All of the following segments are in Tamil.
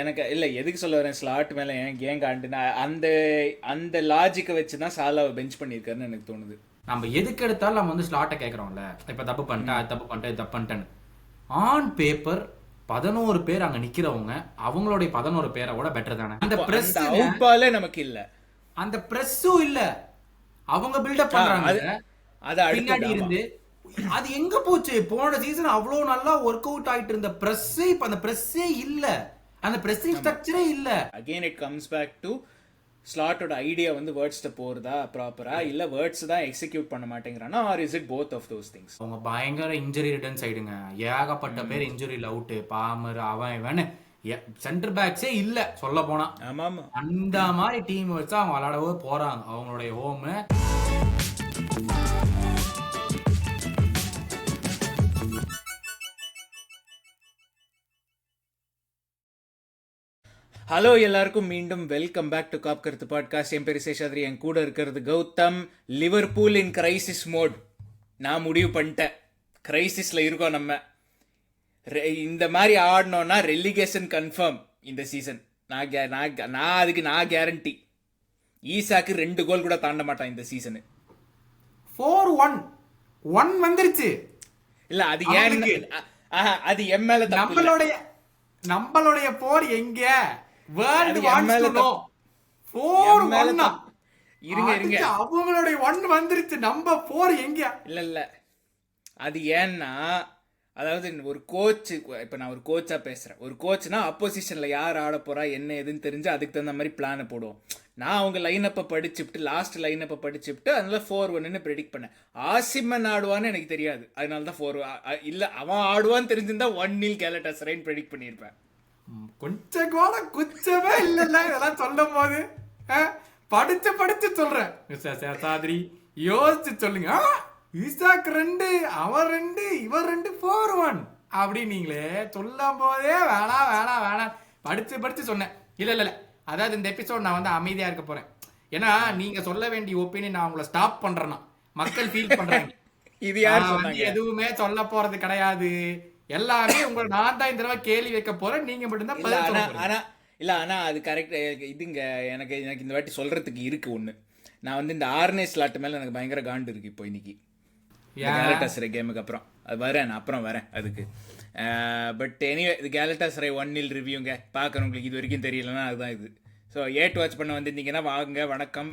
எனக்கு இல்ல எதுக்கு சொல்ல வரேன் ஸ்லாட் மேல ஏன் காண்டுனா அந்த அந்த லாஜிக்கை வச்சு தான் சாலாவை பெஞ்ச் பண்ணியிருக்காருன்னு எனக்கு தோணுது. நம்ம எதுக்கு எடுத்தாலும் நம்ம வந்து ஸ்லாட்டை கேட்குறோம்ல. இப்போ தப்பு பண்ணிட்டேன், அது தப்பு பண்ணிட்டேன், இது தப்பு பண்ணிட்டேன்னு. ஆன் பேப்பர் 11 பேர் அங்க நிக்கிறவங்க அவங்களுடைய 11 பேரை விட பெட்டர் தானே. அந்த பிரஸ் அவுட்பாலே நமக்கு இல்ல, அந்த பிரஸ்ஸும் இல்ல, அவங்க பில்டப் பண்றாங்க அது பின்னாடி இருந்து. அது எங்க போச்சு? போன சீசன் அவ்வளவு நல்லா ஒர்க் அவுட் ஆயிட்டு இருந்த பிரஸ் இப்ப அந்த பிரஸ்ஸே இல்ல, அந்த பிரஸ்ஸிங் ஸ்ட்ரக்சரே இல்ல. Again it comes back to ஸ்லாட்டோட ஐடியா வந்து வேர்ட்ஸ்ட போறதா ப்ராப்பரா, இல்ல வேர்ட்ஸ் தான் எக்ஸிக்யூட் பண்ண மாட்டேங்கிறானா, or is it both of those things? அவங்க பயங்கர இன்ஜுரி ரிட்டர்ன் சைடுங்க, ஏகப்பட்ட பேர் இன்ஜுரியில் அவுட்டு. பாமர் அவன் இவன் சென்டர் பேக்ஸே இல்ல சொல்ல போனா. ஆமாமா, அந்த மாதிரி டீம் வச்சு அவங்க விளையாடவே போறாங்க அவங்களுடைய ஹோம். ஹலோ எல்லாருக்கும் மீண்டும் வெல்கம் பேக் டு காப் கருத்து பாட்காஸ்ட். என் பேர் சேஷாத்ரி, என் கூட இருக்கிறது Gautham. Liverpool in crisis mode. நான் முடிவு பண்ணிட்டேன், கிரைசிஸ்ல இருக்கோம் நம்ம. இந்த மாதிரி ஆடணும்னா ரெலிகேஷன் கன்ஃபார்ம் இந்த சீசன். நான் அதுக்கு கேரண்டி. ஈசாக்கு 2 கோல் கூட தாண்ட மாட்டான் இந்த சீசனு. 4-1 வந்துருச்சு. இல்ல அது ஏன், அது எம் மேல நம்மளுடைய போர் எங்க? அவங்களுடைய 1 வந்துருச்சு, நம்ம 4 எங்க? இல்ல அது ஏன்னா, அதாவது ஒரு கோச், இப்ப நான் ஒரு கோச்சா பேசுறேன். ஒரு கோச்னா அப்போசிஷன்ல யார் ஆட போறா என்ன எதுன்னு தெரிஞ்சு அதுக்கு தகுந்த மாதிரி பிளானை போடுவோம். நான் அவங்க லைனப்பை படிச்சுட்டு, லாஸ்ட் லைனப்பை படிச்சுட்டு, அதனால 4-1 ப்ரெடிக்ட் பண்ணேன். ஆசிமன் ஆடுவான்னு எனக்கு தெரியாது, அதனால தான் 4 இல்ல அவன் ஆடுவான்னு தெரிஞ்சிருந்தா 1-0 கேலட்டாசரைன்னு ப்ரெடிக்ட் பண்ணியிருப்பேன். கொஞ்சம் கூட குச்சமே இல்ல இதெல்லாம் சொல்லும் போது. படிச்சு சொல்றேன் சேஷாத்ரி, யோசிச்சு சொல்லுங்க. ஈசாக் 2, அவன் 2, இவர் 2, 4-1 அப்படின்னீங்களே. சொல்லும் போதே வேணாம் படிச்சு சொன்னேன். இல்ல அதாவது இந்த எபிசோட் நான் வந்து அமைதியா இருக்க போறேன். ஏன்னா நீங்க சொல்ல வேண்டிய ஒப்பீனியன் நான் உங்களை ஸ்டாப் பண்றேன்னா மக்கள் ஃபீல் பண்றாங்க. இது யார் சொன்னாங்க? எதுவுமே சொல்ல போறது கிடையாது, எல்லாமே உங்களை நான் தான் இந்த தடவை கேள்வி வைக்க போறேன், நீங்க மட்டும்தான் பதில் சொல்ல போறீங்க. ஆனா அது கரெக்ட். இதுங்க எனக்கு இந்த வாட்டி சொல்றதுக்கு இருக்கு ஒண்ணு. நான் வந்து இந்த ஆர்னே ஸ்லாட் மேல எனக்கு பயங்கர காண்டு இருக்கு இப்போ இன்னைக்கு கேலட்டாசரை கேமுக்கு அப்புறம். அது வரேன், அப்புறம் வரேன் அதுக்கு. பட் எனிவே, இது கேலட்டாசரை 1-0 ரிவ்யூங்க. பார்க்குறவங்களுக்கு இது வரைக்கும் தெரியலன்னா அதுதான் இது. ஸோ ஏட் வாட்ச் பண்ண வந்திருந்தீங்கன்னா வாங்க, வணக்கம்.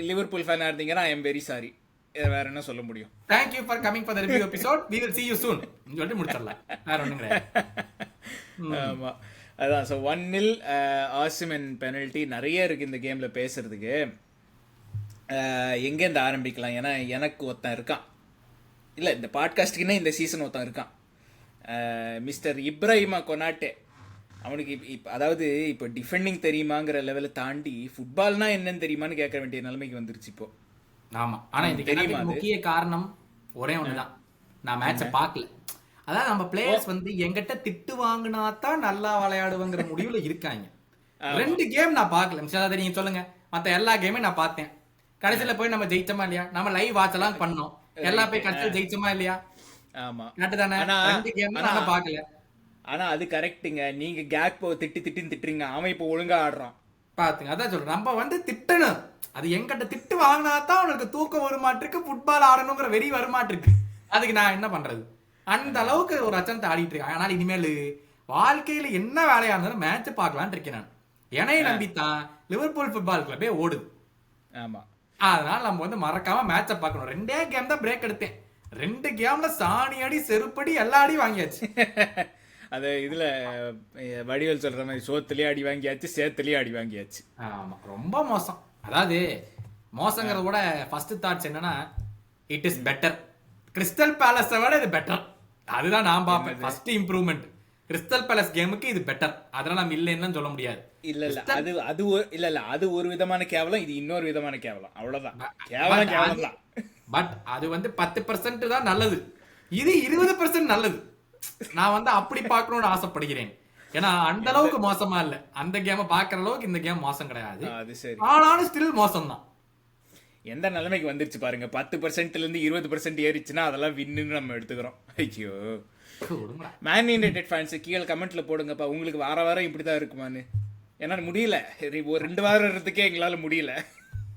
லிவர்பூல் ஃபேனாக இருந்தீங்கன்னா ஐ எம் வெரி சாரி. வேற என்ன சொல்ல முடியும்? Thank you for coming for the review episode. We will see you soon. சொல்லிட்டு முடிச்சிடலாம், வேற ஒண்ணும் கிடையாது. ஆமா, அதான். ஸோ 1-0 ஆசிமன் பெனல்ட்டி. நிறைய இருக்கு இந்த கேம்ல பேசுறதுக்கு. எங்கேருந்து ஆரம்பிக்கலாம்? ஏன்னா எனக்கு ஒருத்தன் இருக்கான், இல்லை இந்த பாட்காஸ்ட்டுக்குன்னே இந்த சீசன் ஒருத்தன் இருக்கான், மிஸ்டர் இப்ராஹிமா கொனாட்டே. அவனுக்கு அதாவது இப்போ டிஃபெண்டிங் தெரியுமாங்கிற லெவலை தாண்டி ஃபுட்பால்னா என்னன்னு தெரியுமான்னு கேட்க வேண்டிய நிலைமைக்கு வந்துருச்சு இப்போ. ஆமா, ஆனா இந்த முக்கிய காரணம் ஒரே ஒண்ணுதான், நான் மேட்சை பார்க்கல. அதாவது நம்ம பிளேயர்ஸ் வந்து எங்கிட்ட திட்டு வாங்கினா தான் நல்லா விளையாடுவாங்கிற முடிவுல இருக்காங்க. 2 கேம் நான் பார்க்கல. மிஸ்டர் நீங்க சொல்லுங்க, மத்த எல்லா கேமே நான் பார்த்தேன். கடைசியில போய் நம்ம ஜெயிச்சோமா இல்லையா? நம்ம லைவ் வாட்ச் எல்லாம் பண்ணோம், எல்லாம் போய் கடைசியில் ஜெயிச்சோமா இல்லையா? ஆமா, கரெக்ட் தானே? 2 கேம் நான் பார்க்கல. ஆனா அது கரெக்ட்டுங்க. நீங்க கேக் திட்டுறீங்க, அவன் இப்போ ஒழுங்கா ஆடுறான் பாத்துங்க. அதான் சொல்றேன், நம்ம வந்து திட்டணும். அது எங்கிட்ட திட்டு வாங்கினா தான் உனக்கு தூக்கம் வருமாட்டிருக்கு, ஃபுட்பால் ஆடணுங்கிற வெறி வருமாட்டிருக்கு. அதுக்கு நான் என்ன பண்றது? அந்த அளவுக்கு ஒரு அச்சத்தை ஆடிட்டு இருக்கேன். ஆனால் இனிமேல் வாழ்க்கையில என்ன வேலையா இருந்தாலும் மேட்ச் பார்க்கலான்னு இருக்கேன் நான். என்னைய நம்பித்தான் லிவர்பூல் ஃபுட்பால் கிளப்பே ஓடுது. ஆமா, அதனால நம்ம வந்து மறக்காம மேட்சை பார்க்கணும். 2 கேம் தான் பிரேக் எடுத்தேன், 2 கேம்ல சாணி அடி செருப்படி எல்லா அடி வாங்கியாச்சு. அது இதுல வடிவேல் சொல்ற மாதிரி சோத்துலயே அடி வாங்கியாச்சு, சேத்துலயே அடி வாங்கியாச்சு. ஆமா, ரொம்ப மோசம். அதாவது மோசங்கிறத விட ஃபர்ஸ்ட் தாட்ஸ் என்னன்னா, இட் இஸ் பெட்டர். கிறிஸ்டல் பேலஸை விட இது பெட்டர், அதுதான் நான் பார்ப்பேன். ஃபர்ஸ்ட் இம்ப்ரூவ்மெண்ட் கிறிஸ்டல் பேலஸ் கேமுக்கு இது பெட்டர். அதெல்லாம் நம்ம இல்லைன்னு சொல்ல முடியாது. அது ஒரு விதமான கேவலம், இது இன்னொரு விதமான கேவலம். அவ்வளவுதான், கேவலம் தான். பட் அது வந்து 10% தான் நல்லது, இது 20% நல்லது. நான் வந்து அப்படி பார்க்கணும்னு ஆசைப்படுகிறேன். ஏன்னா அந்த அளவுக்கு மோசமா இல்ல, அந்த கேமை பாக்குற அளவுக்கு இந்த கேம் மோசம் கிடையாது. ஆனாலும் ஸ்டில் மோசம் தான். எந்த நிலைமைக்கு வந்துருச்சு பாருங்க. 10%ல இருந்து 20% ஏறிச்சுன்னா அதெல்லாம் வின்னு நம்ம எடுத்துக்கிறோம். ஐயோ, விடுங்கடா. மேன் யுனைடெட் ஃபேன்ஸ் கீழே கமெண்ட்ல போடுங்கப்பா, உங்களுக்கு வாரம் இப்படிதான் இருக்குமான்னு. ஏன்னா முடியல, ஒரு 2 வாரம் இருந்ததுக்கே எங்களால முடியல.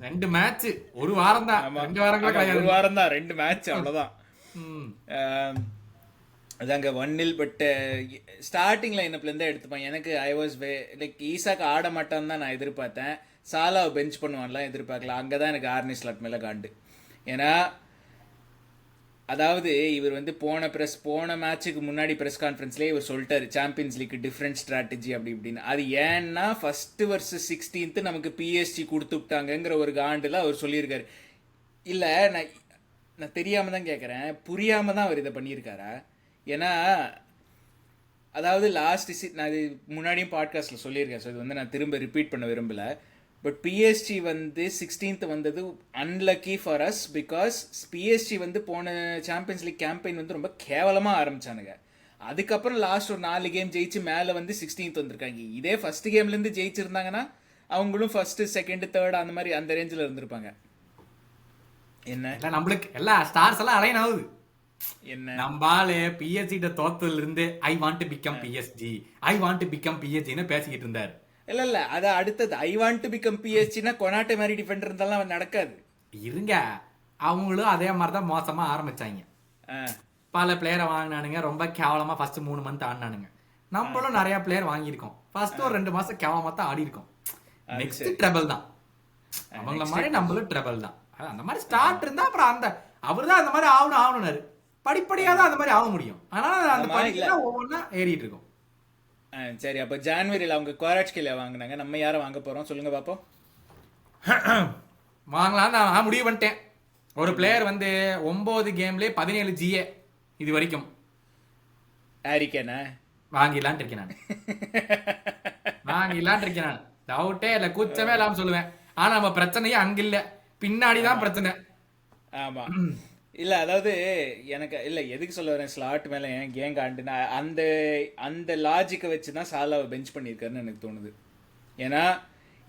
2 மேட்ச் ஒரு வாரம் தான், 2 வாரங்களா கிடையாது. ஒரு வாரம் தான், 2 மேட்ச் அவ்வளவுதான். ம். அதாங்க 1-0. பட் ஸ்டார்டிங் லைனப்ல இருந்தா எடுத்துப்பேன். எனக்கு ஐ வாஸ் லைக் ஈசாக்கு ஆட மாட்டான்னு தான் நான் எதிர்பார்த்தேன். சாலாவை பெஞ்ச் பண்ணுவான்லாம் எதிர்பார்க்கல. அங்கதான் எனக்கு ஆர்னி ஸ்லாட் மேல காண்டு. ஏன்னா அதாவது இவர் வந்து போன மேட்சுக்கு முன்னாடி ப்ரெஸ் கான்ஃபரன்ஸ்லேயே இவர் சொல்லிட்டாரு சாம்பியன்ஸ் லீக் டிஃப்ரெண்ட் ஸ்ட்ராட்டஜி அப்படி இப்படின்னு. அது ஏன்னா ஃபர்ஸ்ட் வர்சஸ் 16th நமக்கு பிஎஸ்ஜி கொடுத்து விட்டாங்கங்கிற ஒரு காண்டில் அவர் சொல்லியிருக்காரு. இல்லை, நான் தெரியாம தான் கேட்குறேன், புரியாம தான் அவர் இதை பண்ணியிருக்காரா? ஏன்னா அதாவது நான் இது முன்னாடியும் பாட்காஸ்ட்டில் சொல்லியிருக்கேன், ஸோ இது வந்து நான் திரும்ப ரிப்பீட் பண்ண விரும்பலை. பட் பிஎஸ்ஜி வந்து 16th வந்தது unlucky for us, because PSG வந்து போன சாம்பியன்ஸ் லீக் கேம்பெயின் வந்து ரொம்ப கேவலமாக ஆரம்பிச்சானுங்க. அதுக்கப்புறம் லாஸ்ட் ஒரு 4 கேம் ஜெயிச்சு மேலே வந்து 16th வந்திருக்காங்க. இதே ஃபர்ஸ்ட் கேம்லேருந்து ஜெயிச்சிருந்தாங்கன்னா அவங்களும் ஃபர்ஸ்ட் செகண்ட் தேர்ட் அந்த மாதிரி அந்த ரேஞ்சில் இருந்திருப்பாங்க. என்ன நம்மளுக்கு எல்லா ஸ்டார்ஸ் எல்லாம் அலைன் ஆகுது. என்ன நம்பால பிஎஸ்ஜி தோத்ததுல இருந்து I want to become PSG, I want to become பிஎஸ்ஜின்னு பேசிக்கிட்டு இருந்தாரு. இல்ல அது அடுத்தது. ஐ வாண்ட் டு பிகம் பிஎஸ்ஜினா கொனாட்டே மாதிரி டிஃபெண்டர் இருந்தாலும் நடக்காது. இருங்க, அவங்களும் அதே மாதிரி தான் மோசமா ஆரம்பிச்சாங்க. பல பிளேயரை வாங்கினானுங்க, ரொம்ப கேவலமா ஃபர்ஸ்ட் 3 மந்த் ஆடினானுங்க. நம்மளும் நிறைய பிளேயர் வாங்கியிருக்கோம், ஃபர்ஸ்ட் ஒரு 2 மாசம் கேவலமா தான் ஆடி இருக்கோம். நெக்ஸ்ட் ட்ரபிள் தான், அவங்கள மாதிரி நம்மளும் ட்ரபிள் தான். அந்த மாதிரி ஸ்டார்ட் இருந்தா அப்புறம் அவர் தான் அந்த மாதிரி ஆகணும்னாரு. படிப்படியா தான் அந்த மாதிரி ஆக முடியும். அதனால அந்த படிப்படியா ஒவ்வொன்றா ஏறிட்டு இருக்கும். சரி, அப்ப ஜான்வரியில் அவங்க குவாராட்ஸ்கேல வாங்கினாங்க, நம்ம யாரை வாங்க போறோம் சொல்லுங்க பாப்போம். வாங்கலாம் நான் முடிவு பண்ணிட்டேன். ஒரு பிளேயர் வந்து 9 கேம்லயே 17 GA இது வரைக்கும். ஹாரிகேனா வாங்கிடலான் இருக்கேன் நான். வாங்கிடலான் இருக்கேன் நான். டவுட்டே இல்லை, கூச்சமே இல்லாம சொல்லுவேன். ஆனா நம்ம பிரச்சனையே அங்க இல்ல, பின்னாடிதான் பிரச்சனை. ஆமா, இல்லை அதாவது எனக்கு இல்லை எதுக்கு சொல்ல வரேன் ஸ்லாட் மேலே ஏன் கேங் ஆண்டுனா அந்த லாஜிக்கை வச்சு தான் சாலாவை பெஞ்ச் பண்ணியிருக்காருன்னு எனக்கு தோணுது. ஏன்னா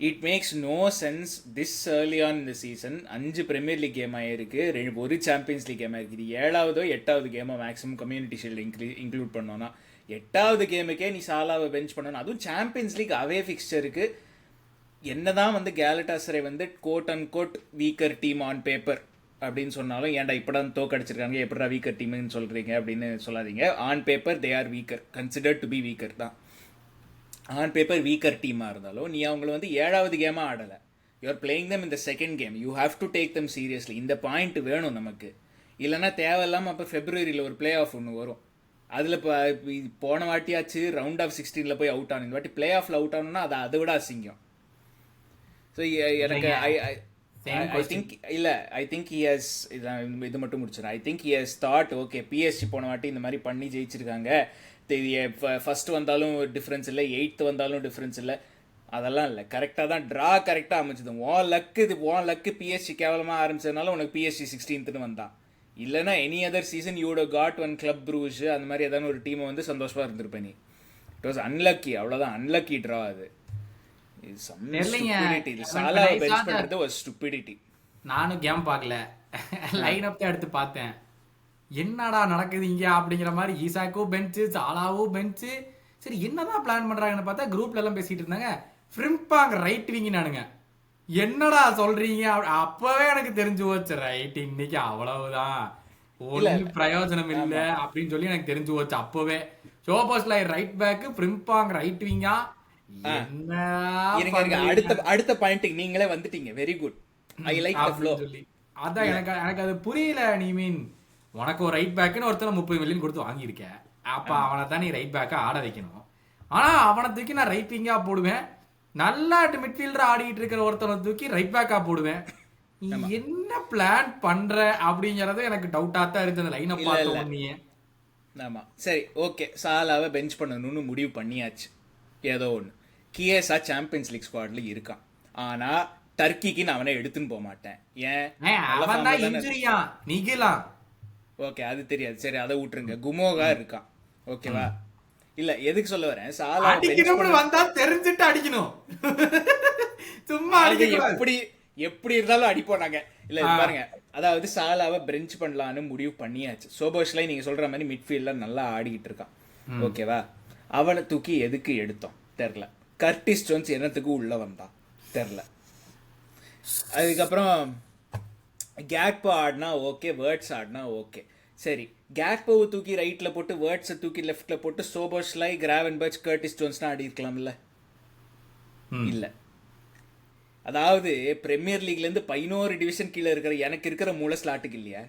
it makes no sense this early on இந்த சீசன். 5 பிரீமியர் லீக் கேம் ஆகிருக்கு, ஒரு சாம்பியன்ஸ் லீக் கேம் ஆகிருக்கு. இது 7வது 8வது கேமோ மேக்ஸிமம் கம்யூனிட்டி ஷீல்டு இன்க்ளூட் பண்ணோன்னா 8வது கேமுக்கே நீ சாலாவை பெஞ்ச் பண்ணணும். அதுவும் சாம்பியன்ஸ் லீக் அவே ஃபிக்ஸ்டருக்கு. என்னதான் வந்து கேலட்டாசரை வந்து quote and quote weaker team on paper அப்படின்னு சொன்னாலும், ஏன்டா இப்பதான் தோக்கடிச்சிருக்காங்க எப்படா வீக்கர் டீம்னு சொல்றீங்க அப்படின்னு சொல்லாதீங்க. On paper they are weaker, considered to be weaker தான். ஆன் பேப்பர் வீக்கர் டீமாக இருந்தாலும் நீ அவங்கள வந்து 7வது கேமாக ஆடலை. யூ ஆர் பிளேயிங் தம் இந்த second game, you have to take them seriously. இந்த பாயிண்ட் வேணும் நமக்கு. இல்லைன்னா தேவையில்லாமல் அப்போ ஃபெப்ரவரியில் ஒரு பிளே ஆஃப் ஒன்று வரும். அதில் இப்போ போன வாட்டியாச்சு ரவுண்ட் ஆஃப் 16ல் போய் அவுட் ஆகணும். இந்த வாட்டி பிளே ஆஃபில் அவுட் ஆகணும்னா அதை விட அசிங்கம். ஸோ எனக்கு ஐ திங்க் he has இது மட்டும் முடிச்சிடும். I think he has thought okay PSG போன வாட்டி இந்த மாதிரி பண்ணி ஜெயிச்சிருக்காங்க, ஃபர்ஸ்ட் வந்தாலும் டிஃப்ரென்ஸ் இல்லை, 8th வந்தாலும் டிஃப்ரென்ஸ் இல்லை, அதெல்லாம் இல்லை. கரெக்டாக தான் ட்ரா கரெக்டாக அமைச்சது. உன் லக்கு பிஎஸ்ஜி கேவலமாக ஆரம்பிச்சதுனால உனக்கு பிஎஸ்ஜி 16th வந்தான். இல்லைனா any other season you'd got one club ப்ரூஸ் அந்த மாதிரி ஏதாவது ஒரு டீமை வந்து சந்தோஷமாக இருந்திருப்பேன் நீ. இட் வாஸ் அன்லக்கி, அவ்வளோதான். அன்லக்கி ட்ரா அது. நானும் கேம் பார்க்கல, லைன் அப் தான் எடுத்து பார்த்தேன். என்னடா நடக்குது இங்க அப்படிங்கிற மாதிரி. ஈசாக்கும் பெஞ்சு, சாலாவும் பெஞ்சு. சரி என்னதான் பிளான் பண்றாங்கன்னு பார்த்தா குரூப்ல எல்லாம் பேசிட்டு இருந்தாங்க. ஃப்ரிம்பாங்க ரைட் விங் நானுங்க. என்னடா சொல்றீங்க? அப்பவே எனக்கு தெரிஞ்சு போச்சு ரைட் இன்னைக்கு அவ்வளவுதான், ஒரு பிரயோஜனம் இல்ல அப்படின்னு சொல்லி எனக்கு தெரிஞ்சு போச்சு அப்பவே. சோபோஸ்ல ரைட் பேக், ஃப்ரிம்பாங்க ரைட் விங்கா. அடுத்த பாயிண்ட்க்கு நீங்களே வந்துட்டீங்க. Very good, I like the flow. அதான் எனக்கு அது புரியல. நீ மீன் உனக்கு ஒரு ரைட் பேக்னு ஒருத்தர் 30 மில்லியன் கொடுத்து வாங்கியிருக்க, அப்ப அவனை தான் நீ ரைட் பேக்கா ஆட வைக்கணும். ஆனா அவனை தூக்கி நான் ரைட் விங்கா போடுவேன். நல்லா மிட்ஃபீல்டர் ஆடிட்டு இருக்கிற ஒருத்தனை தூக்கி ரைட் பேக்கா போடுவேன். என்ன பிளான் பண்ற அப்படிங்கறது எனக்கு டவுட்டா தான் இருக்கு அந்த லைனை பார்த்த உடனே. ஆமா சரி ஓகே, சாலாவை பெஞ்ச் பண்ணணும்னு முடிவு பண்ணியாச்சு. ஏதோ ஒன்று கியேசா சாம்பியன்ஸ் லீக் ஸ்குவாட்ல இருக்கான். ஆனா டர்க்கிக்கு நான் அவனை எடுத்துன்னு போக மாட்டேன். ஏன்? ஓகே அது தெரியாது, சரி அதை விட்டுருங்க. குமோகா இருக்கான், ஓகேவா? இல்ல எதுக்கு சொல்ல வரேன், சாலா வந்தா தெரிஞ்சுட்டு அடிக்கணும். சும்மா எப்படி இருந்தாலும் அடிப்போம் நாங்க. இல்ல பாருங்க, அதாவது சாலாவை பெஞ்ச் பண்ணலான்னு முடிவு பண்ணியாச்சு. சோபோஸ்லை நீங்கள் சொல்கிற மாதிரி மிட்ஃபீல்டில் நல்லா ஆடிக்கிட்டு இருக்கான். ஓகேவா, அவனை தூக்கி எதுக்கு எடுத்தோம் தெரில. கர்டிஸ் ஜோன்ஸ் என்னத்துக்கு உள்ளே வந்தான் தெரில. அதுக்கப்புறம் கேக்போ ஆடினா ஓகே, வேர்ட்ஸ் ஆடினா ஓகே. சரி, கேக்போவை தூக்கி ரைட்டில் போட்டு வேர்ட்ஸை தூக்கி லெஃப்டில் போட்டு சோபோஸ்லை, கிராவன்பர்ச், கர்டிஸ் ஜோன்ஸ்னா ஆடி இருக்கலாம்ல? இல்லை. அதாவது பிரீமியர் லீக்லேருந்து 11 டிவிஷன் கீழே இருக்கிற எனக்கு இருக்கிற மூளை ஸ்லாட்டுக்கு இல்லையா?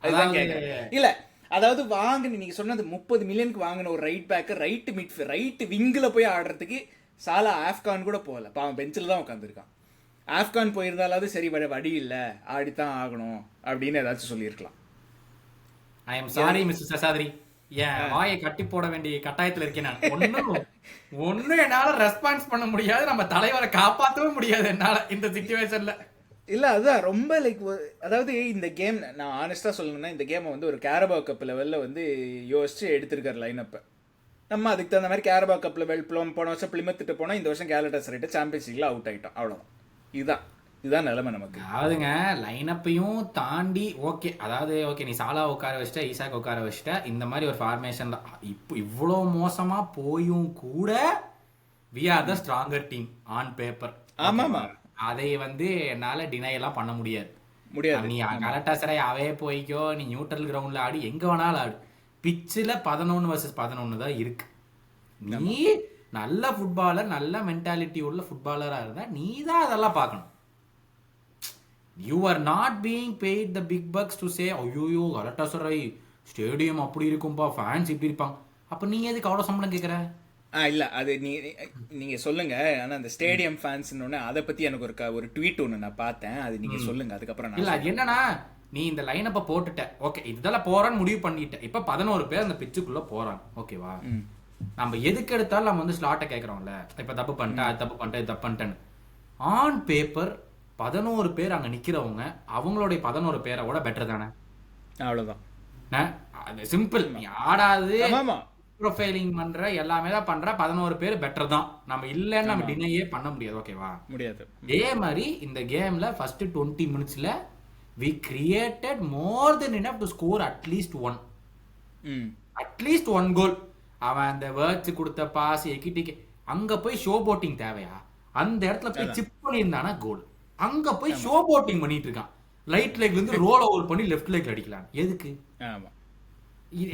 அதுதான் கேட்குறேன். இல்லை, அதாவது வாங்கின நீங்கள் சொன்னது 30 மில்லியனுக்கு வாங்கின ஒரு ரைட் பேக்கு ரைட்டு விங்கில் போய் ஆடுறதுக்கு சாலா ஆப்கான் கூட போகல. பாவன் பெஞ்சில் தான் உட்காந்துருக்கான். ஆப்கான் போயிருந்தாலாவது சரி வழி இல்லை, ஆடித்தான் ஆகணும் அப்படின்னு ஏதாச்சும் சொல்லியிருக்கலாம். ஐ எம் சாரி மிஸ்டர் சசாதிரி, என் வாயை கட்டி போட வேண்டிய கட்டாயத்தில் இருக்கேன் நான். ஒன்னும் என்னால ரெஸ்பான்ஸ் பண்ண முடியாது, நம்ம தலைவரை காப்பாற்றவும் முடியாது என்னால இந்த சிச்சுவேஷன்ல. இல்லை, அதுதான் ரொம்ப லைக், அதாவது இந்த கேம் நான் ஆனஸ்டாக சொல்லணும்னா இந்த கேமை வந்து ஒரு கேரபா கப் லெவலில் வந்து யோசிச்சு எடுத்திருக்காரு லைனப்பை. நம்ம அதுக்கு தகுந்த மாதிரி கேரபா கப் லெவல் போன வருஷம் பிளிமத்துட்டு போனால் இந்த வருஷம் கேலட்டஸ் ரைட்டு சாம்பியன்ஸ் லீக்ல அவுட் ஆகிட்டோம். அவ்வளோதான். இதுதான் நிலைமை நமக்கு. அதாவதுங்க லைனப்பையும் தாண்டி ஓகே, அதாவது ஓகே நீ சாலா உட்கார வச்சுட்ட, ஈசாக் உட்கார வச்சுட்ட, இந்த மாதிரி ஒரு ஃபார்மேஷன் தான். இப்போ இவ்வளோ மோசமா போயும் கூட we are the stronger team on paper. ஆமாமா, அதை வந்து என்னால டினை எல்லாம் பண்ண முடியாது. முடியாது. நீ கலட்டாசரை அவே போய்க்கோ, நீ நியூட்ரல் கிரவுண்ட்ல ஆடி எங்க வேணாலும் ஆடு, பிச்சில் 11 vs 11 தான் இருக்கு. நீ நல்ல ஃபுட்பாலர், நல்ல மென்டாலிட்டி உள்ள ஃபுட்பாலராக இருந்தால் நீ தான் அதெல்லாம் பார்க்கணும். You are not being paid the big bucks to say ஐயோயோ கலட்டாசரை ஸ்டேடியம் அப்படி இருக்கும்பா, ஃபேன்ஸ் இப்படி இருப்பாங்க. அப்போ நீ எதுக்கு அவ்வளோ சம்பளம் கேட்குற? இல்லை, அது நீங்கள் சொல்லுங்கள். ஆனால் அந்த ஸ்டேடியம் ஃபேன்ஸ்னு அதை பற்றி எனக்கு ஒரு ட்வீட் ஒன்று நான் பார்த்தேன், அது நீங்கள் சொல்லுங்கள். அதுக்கப்புறம் இல்லை, அது என்னன்னா நீ இந்த லைனப்பை போட்டுட்ட, ஓகே இதெல்லாம் போகிறான்னு முடிவு பண்ணிட்ட. இப்போ 11 பேர் அந்த பிச்சுக்குள்ளே போகிறாங்க, ஓகேவா? நம்ம எதுக்கு எடுத்தாலும் நம்ம வந்து ஸ்லாட்டை கேட்குறோம்ல, இப்போ தப்பு பண்ணிட்டேன், அது தப்பு பண்ணிட்டேன், இது தப்பு பண்ணிட்டேன்னு. ஆன் பேப்பர் 11 பேர் அங்கே நிற்கிறவங்க அவங்களுடைய 11 பேரை விட பெட்டர் தானே? அவ்வளோதான். அது சிம்பிள். நீ ஆடாது ப்ரொஃபைலிங் பண்ற எல்லாமே தான் பண்ற, 11 பேர் பெட்டர் தான். நம்ம இல்லைன்னு நம்ம டினையே பண்ண முடியாது, ஓகேவா? முடியாது. அதே மாதிரி இந்த கேம்ல ஃபர்ஸ்ட் 20 மினிட்ஸ்ல we created more than enough to score at least one goal. அவன் அந்த வேர்ட்ஸ் கொடுத்த பாஸ் எக்கிட்டிக்கு அங்க போய் ஷோ போட்டிங் தேவையா? அந்த இடத்துல போய் சிப் பண்ணியிருந்தானா கோல். அங்க போய் ஷோ போட்டிங் பண்ணிட்டு இருக்கான். ரைட் லெக்ல இருந்து ரோல் ஓவர் பண்ணி லெஃப்ட் லெக்ல அடிக்கலாம். எதுக்கு?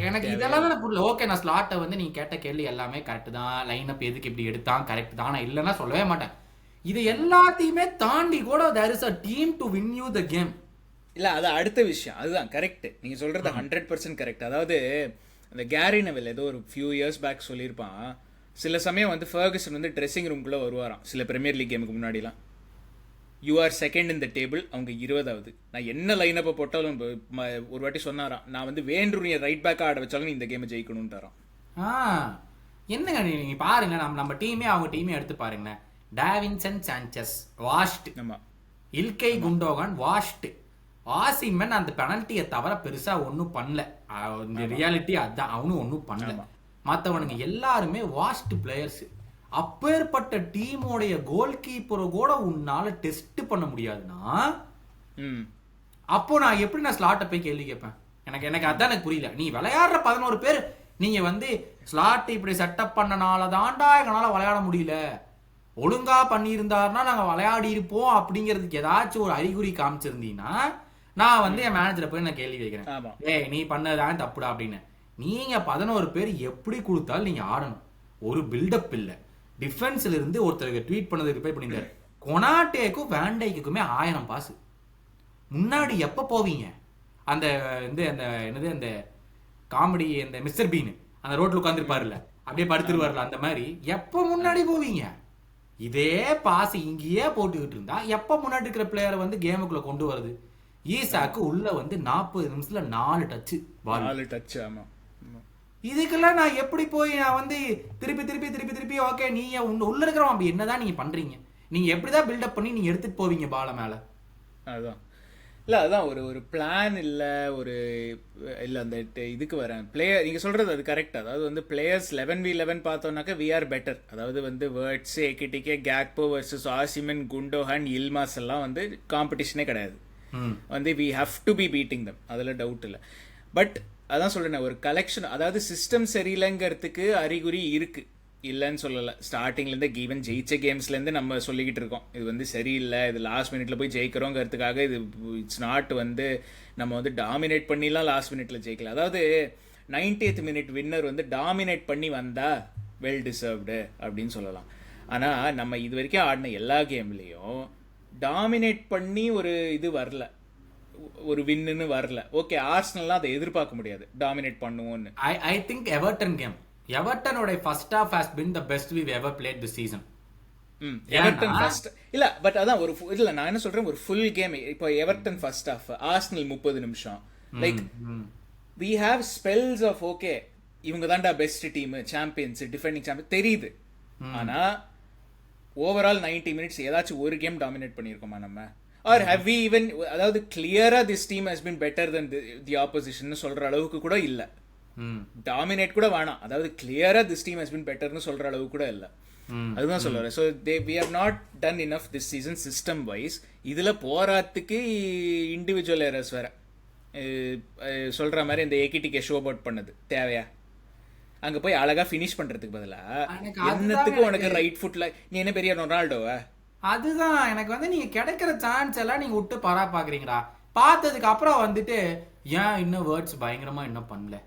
எனக்கு இதெல்லாம் தான் புரியல. ஓகே, நான் ஸ்லாட்டை வந்து நீ கேட்ட கேள்வி எல்லாமே கரெக்ட் தான், லைன் அப் எதுக்கு இப்படி எடுத்தான் கரெக்ட் தான், நான் இல்லைன்னா சொல்லவே மாட்டேன். இது எல்லாத்தையுமே தாண்டி கூட there is a team to win you the game. இல்லை, அது அடுத்த விஷயம். அதுதான் கரெக்ட், நீங்கள் சொல்கிறது 100% கரெக்ட். அதாவது அந்த கேரி நெவில் ஏதோ ஒரு ஃபியூ இயர்ஸ் பேக் சொல்லியிருப்பான், சில சமயம் வந்து ஃபர்கசன் வந்து ட்ரெஸ்ஸிங் ரூம்குள்ளே வருவாராம் சில பிரீமியர் லீக் கேமுக்கு முன்னாடிலாம். You are second in the table, அவங்க 20வது. நான் என்ன லைனப்பை போட்டாலும் ஒரு வாட்டி சொன்னாராம், நான் வந்து வேண்ட்ரூனியை ரைட் பேக்காக ஆட வச்சாலும் நீ இந்த கேமை ஜெயிக்கணும்ட்டாராம். என்னங்க நீங்கள் பாருங்க, நம்ம டீமே அவங்க டீமே எடுத்து பாருங்க. டாவின்சன் சான்சஸ் வாஷ்ட், இல்கை குண்டோகான் வாஷ்ட், ஆசிமன் அந்த பெனல்ட்டியை தவிர பெருசா ஒன்றும் பண்ணல. இந்த ரியாலிட்டி அதுதான், அவனும் ஒன்றும் பண்ணல. மற்றவனுங்க எல்லாருமே வாஷ்ட் பிளேயர்ஸ். அப்பேற்பட்ட டீமோடைய கோல் கீப்பரை கூட உன்னால டெஸ்ட் பண்ண முடியாதுன்னா அப்போ நான் எப்படி ஸ்லாட்டை போய் கேள்வி கேட்பேன்? எனக்கு அதான் எனக்கு புரியல. நீ விளையாடுற 11 பேர் நீங்க வந்து ஸ்லாட் இப்படி செட்டப் பண்ணனால தாண்டா எங்களால விளையாட முடியல, ஒழுங்கா பண்ணியிருந்தாருன்னா நாங்க விளையாடி இருப்போம் அப்படிங்கிறதுக்கு ஏதாச்சும் ஒரு அறிகுறி காமிச்சிருந்தீங்கன்னா நான் வந்து என் மேனேஜரை போய் நான் கேள்வி வைக்கிறேன், ஏய் நீ பண்ணதான் தப்புடா அப்படின்னு. நீங்க 11 பேர் எப்படி கொடுத்தாலும் நீங்க ஆடணும். ஒரு பில்டப் இல்லை. டிஃபென்ஸ்ல இருந்து ஒருத்தருக்கு ட்வீட் பண்ணது ரிப்ளை பண்ணியிருந்தாரு, கொனாட்டேக்கும் வேண்டைக்குமே 1000 பாஸ். முன்னாடி எப்ப போவீங்க? அந்த என்னது அந்த காமெடி அந்த மிஸ்டர் பீன் அந்த ரோட்ல உட்காந்துருப்பாருல்ல, அப்படியே படுத்துருவாருல, அந்த மாதிரி எப்ப முன்னாடி போவீங்க? இதே பாஸ் இங்கேயே போட்டுக்கிட்டு இருந்தா எப்ப முன்னாடி இருக்கிற பிளேயரை வந்து கேமுக்குள்ள கொண்டு வருது? ஈசாக்கு உள்ள வந்து 40 நிமிஷத்துல 4 டச். ஆமா, இதுக்கெல்லாம் நான் எப்படி போய் நான் வந்து திருப்பி ஓகே நீங்க உள்ள இருக்கிறவன் அப்படி என்னதான் நீங்க பண்றீங்க? நீங்க எப்படிதான் பில்டப் பண்ணி நீங்க எடுத்துட்டு போவீங்க பால மேல? அதுதான் இல்லை, அதுதான் ஒரு பிளான் இல்லை, இல்லை அந்த இதுக்கு வரேன். பிளேயர் நீங்கள் சொல்கிறது அது கரெக்ட். அதாவது வந்து பிளேயர்ஸ் 11v11 பார்த்தோன்னாக்கா வி ஆர் பெட்டர். அதாவது வந்து வேர்ட்ஸு, எக்கிட்டிக்கே, கேக்போ வர்சஸ் ஆசிமன், குண்டோஹன், இல்மாஸ் எல்லாம் வந்து காம்படிஷனே கிடையாது. வந்து we have to be beating them, அதில் டவுட் இல்லை. பட் அதான் சொல்கிறேன், ஒரு கலெக்ஷன், அதாவது சிஸ்டம் சரியில்லைங்கிறதுக்கு அறிகுறி இருக்குது, இல்லைன்னு சொல்லலை. ஸ்டார்டிங்லேருந்து ஈவன் ஜெயிச்ச கேம்ஸ்லேருந்து நம்ம சொல்லிக்கிட்டு இருக்கோம் இது வந்து சரியில்லை, இது லாஸ்ட் மினிட்ல போய் ஜெயிக்கிறோங்கிறதுக்காக. இது இட்ஸ் நாட் வந்து நம்ம வந்து டாமினேட் பண்ணிலாம் லாஸ்ட் மினிட்ல ஜெயிக்கல. அதாவது 90th மினிட் வின்னர் வந்து டாமினேட் பண்ணி வந்தா வெல் டிசர்வ்டு அப்படின்னு சொல்லலாம். ஆனால் நம்ம இது வரைக்கும் ஆடின எல்லா கேம்லேயும் டாமினேட் பண்ணி ஒரு இது வரல, ஒரு வின்னு வரல. ஓகே, ஆர்சனல்லாம் அதை எதிர்பார்க்க முடியாது டாமினேட் பண்ணுவோன்னு. ஐ திங்க் எவர்டன் கேம், எவர்டனோட first half has been the best we ever played the season. Everton first இல்ல, பட் அதான் ஒரு இல்ல, நான் என்ன சொல்றேன், ஒரு ஃபுல் கேம். இப்போ எவர்டன் ஃபர்ஸ்ட் ஹாஃப், ஆர்சனல் 30 நிமிஷம், like we have spells of okay இவங்க தான்டா best team, champions, defending champion தெரியுது. ஆனா ஓவரால் 90 மினிட்ஸ் ஏதாச்சும் ஒரு கேம் டாமினேட் பண்ணியிருக்கோமா நம்ம? ஆர் ஹேவ் வி ஈவன், அதாவது கிளியரா this team has been better then the opposition சொல்ற அளவுக்கு கூட இல்ல. டாமினேட் கூட வேணாம், அதாவது கிளியரா திஸ் டீம் ஹஸ் பீன் பெட்டர்னு சொல்ற அளவுக்கு கூட இல்ல. அதுதான் சொல்ல வரேன். So we have not done enough this season system wise. இதுல போராத்துக்கு இண்டிவிஜுவல் எரர்ஸ் வேற. சொல்ற மாதிரி இந்த ஏகிடிகே ஷோ அவுட் பண்ணது தேவையா? அங்க போய் அழகா ஃபினிஷ் பண்றதுக்கு பதிலா என்னத்துக்கு உனக்கு ரைட் ஃபுட்ல நீ என்ன பெரிய ரொனால்டோவா? அதுதான் எனக்கு வந்து நீங்க கிடைக்கிற சான்ஸ் எல்லாம் நீங்க விட்டு பரா பாக்குறீங்களா? பார்த்ததுக்கு அப்புறம் வந்துட்டு ஏன் இன்னும் வேர்ட்ஸ் பயங்கரமா இன்னும் பண்ணல,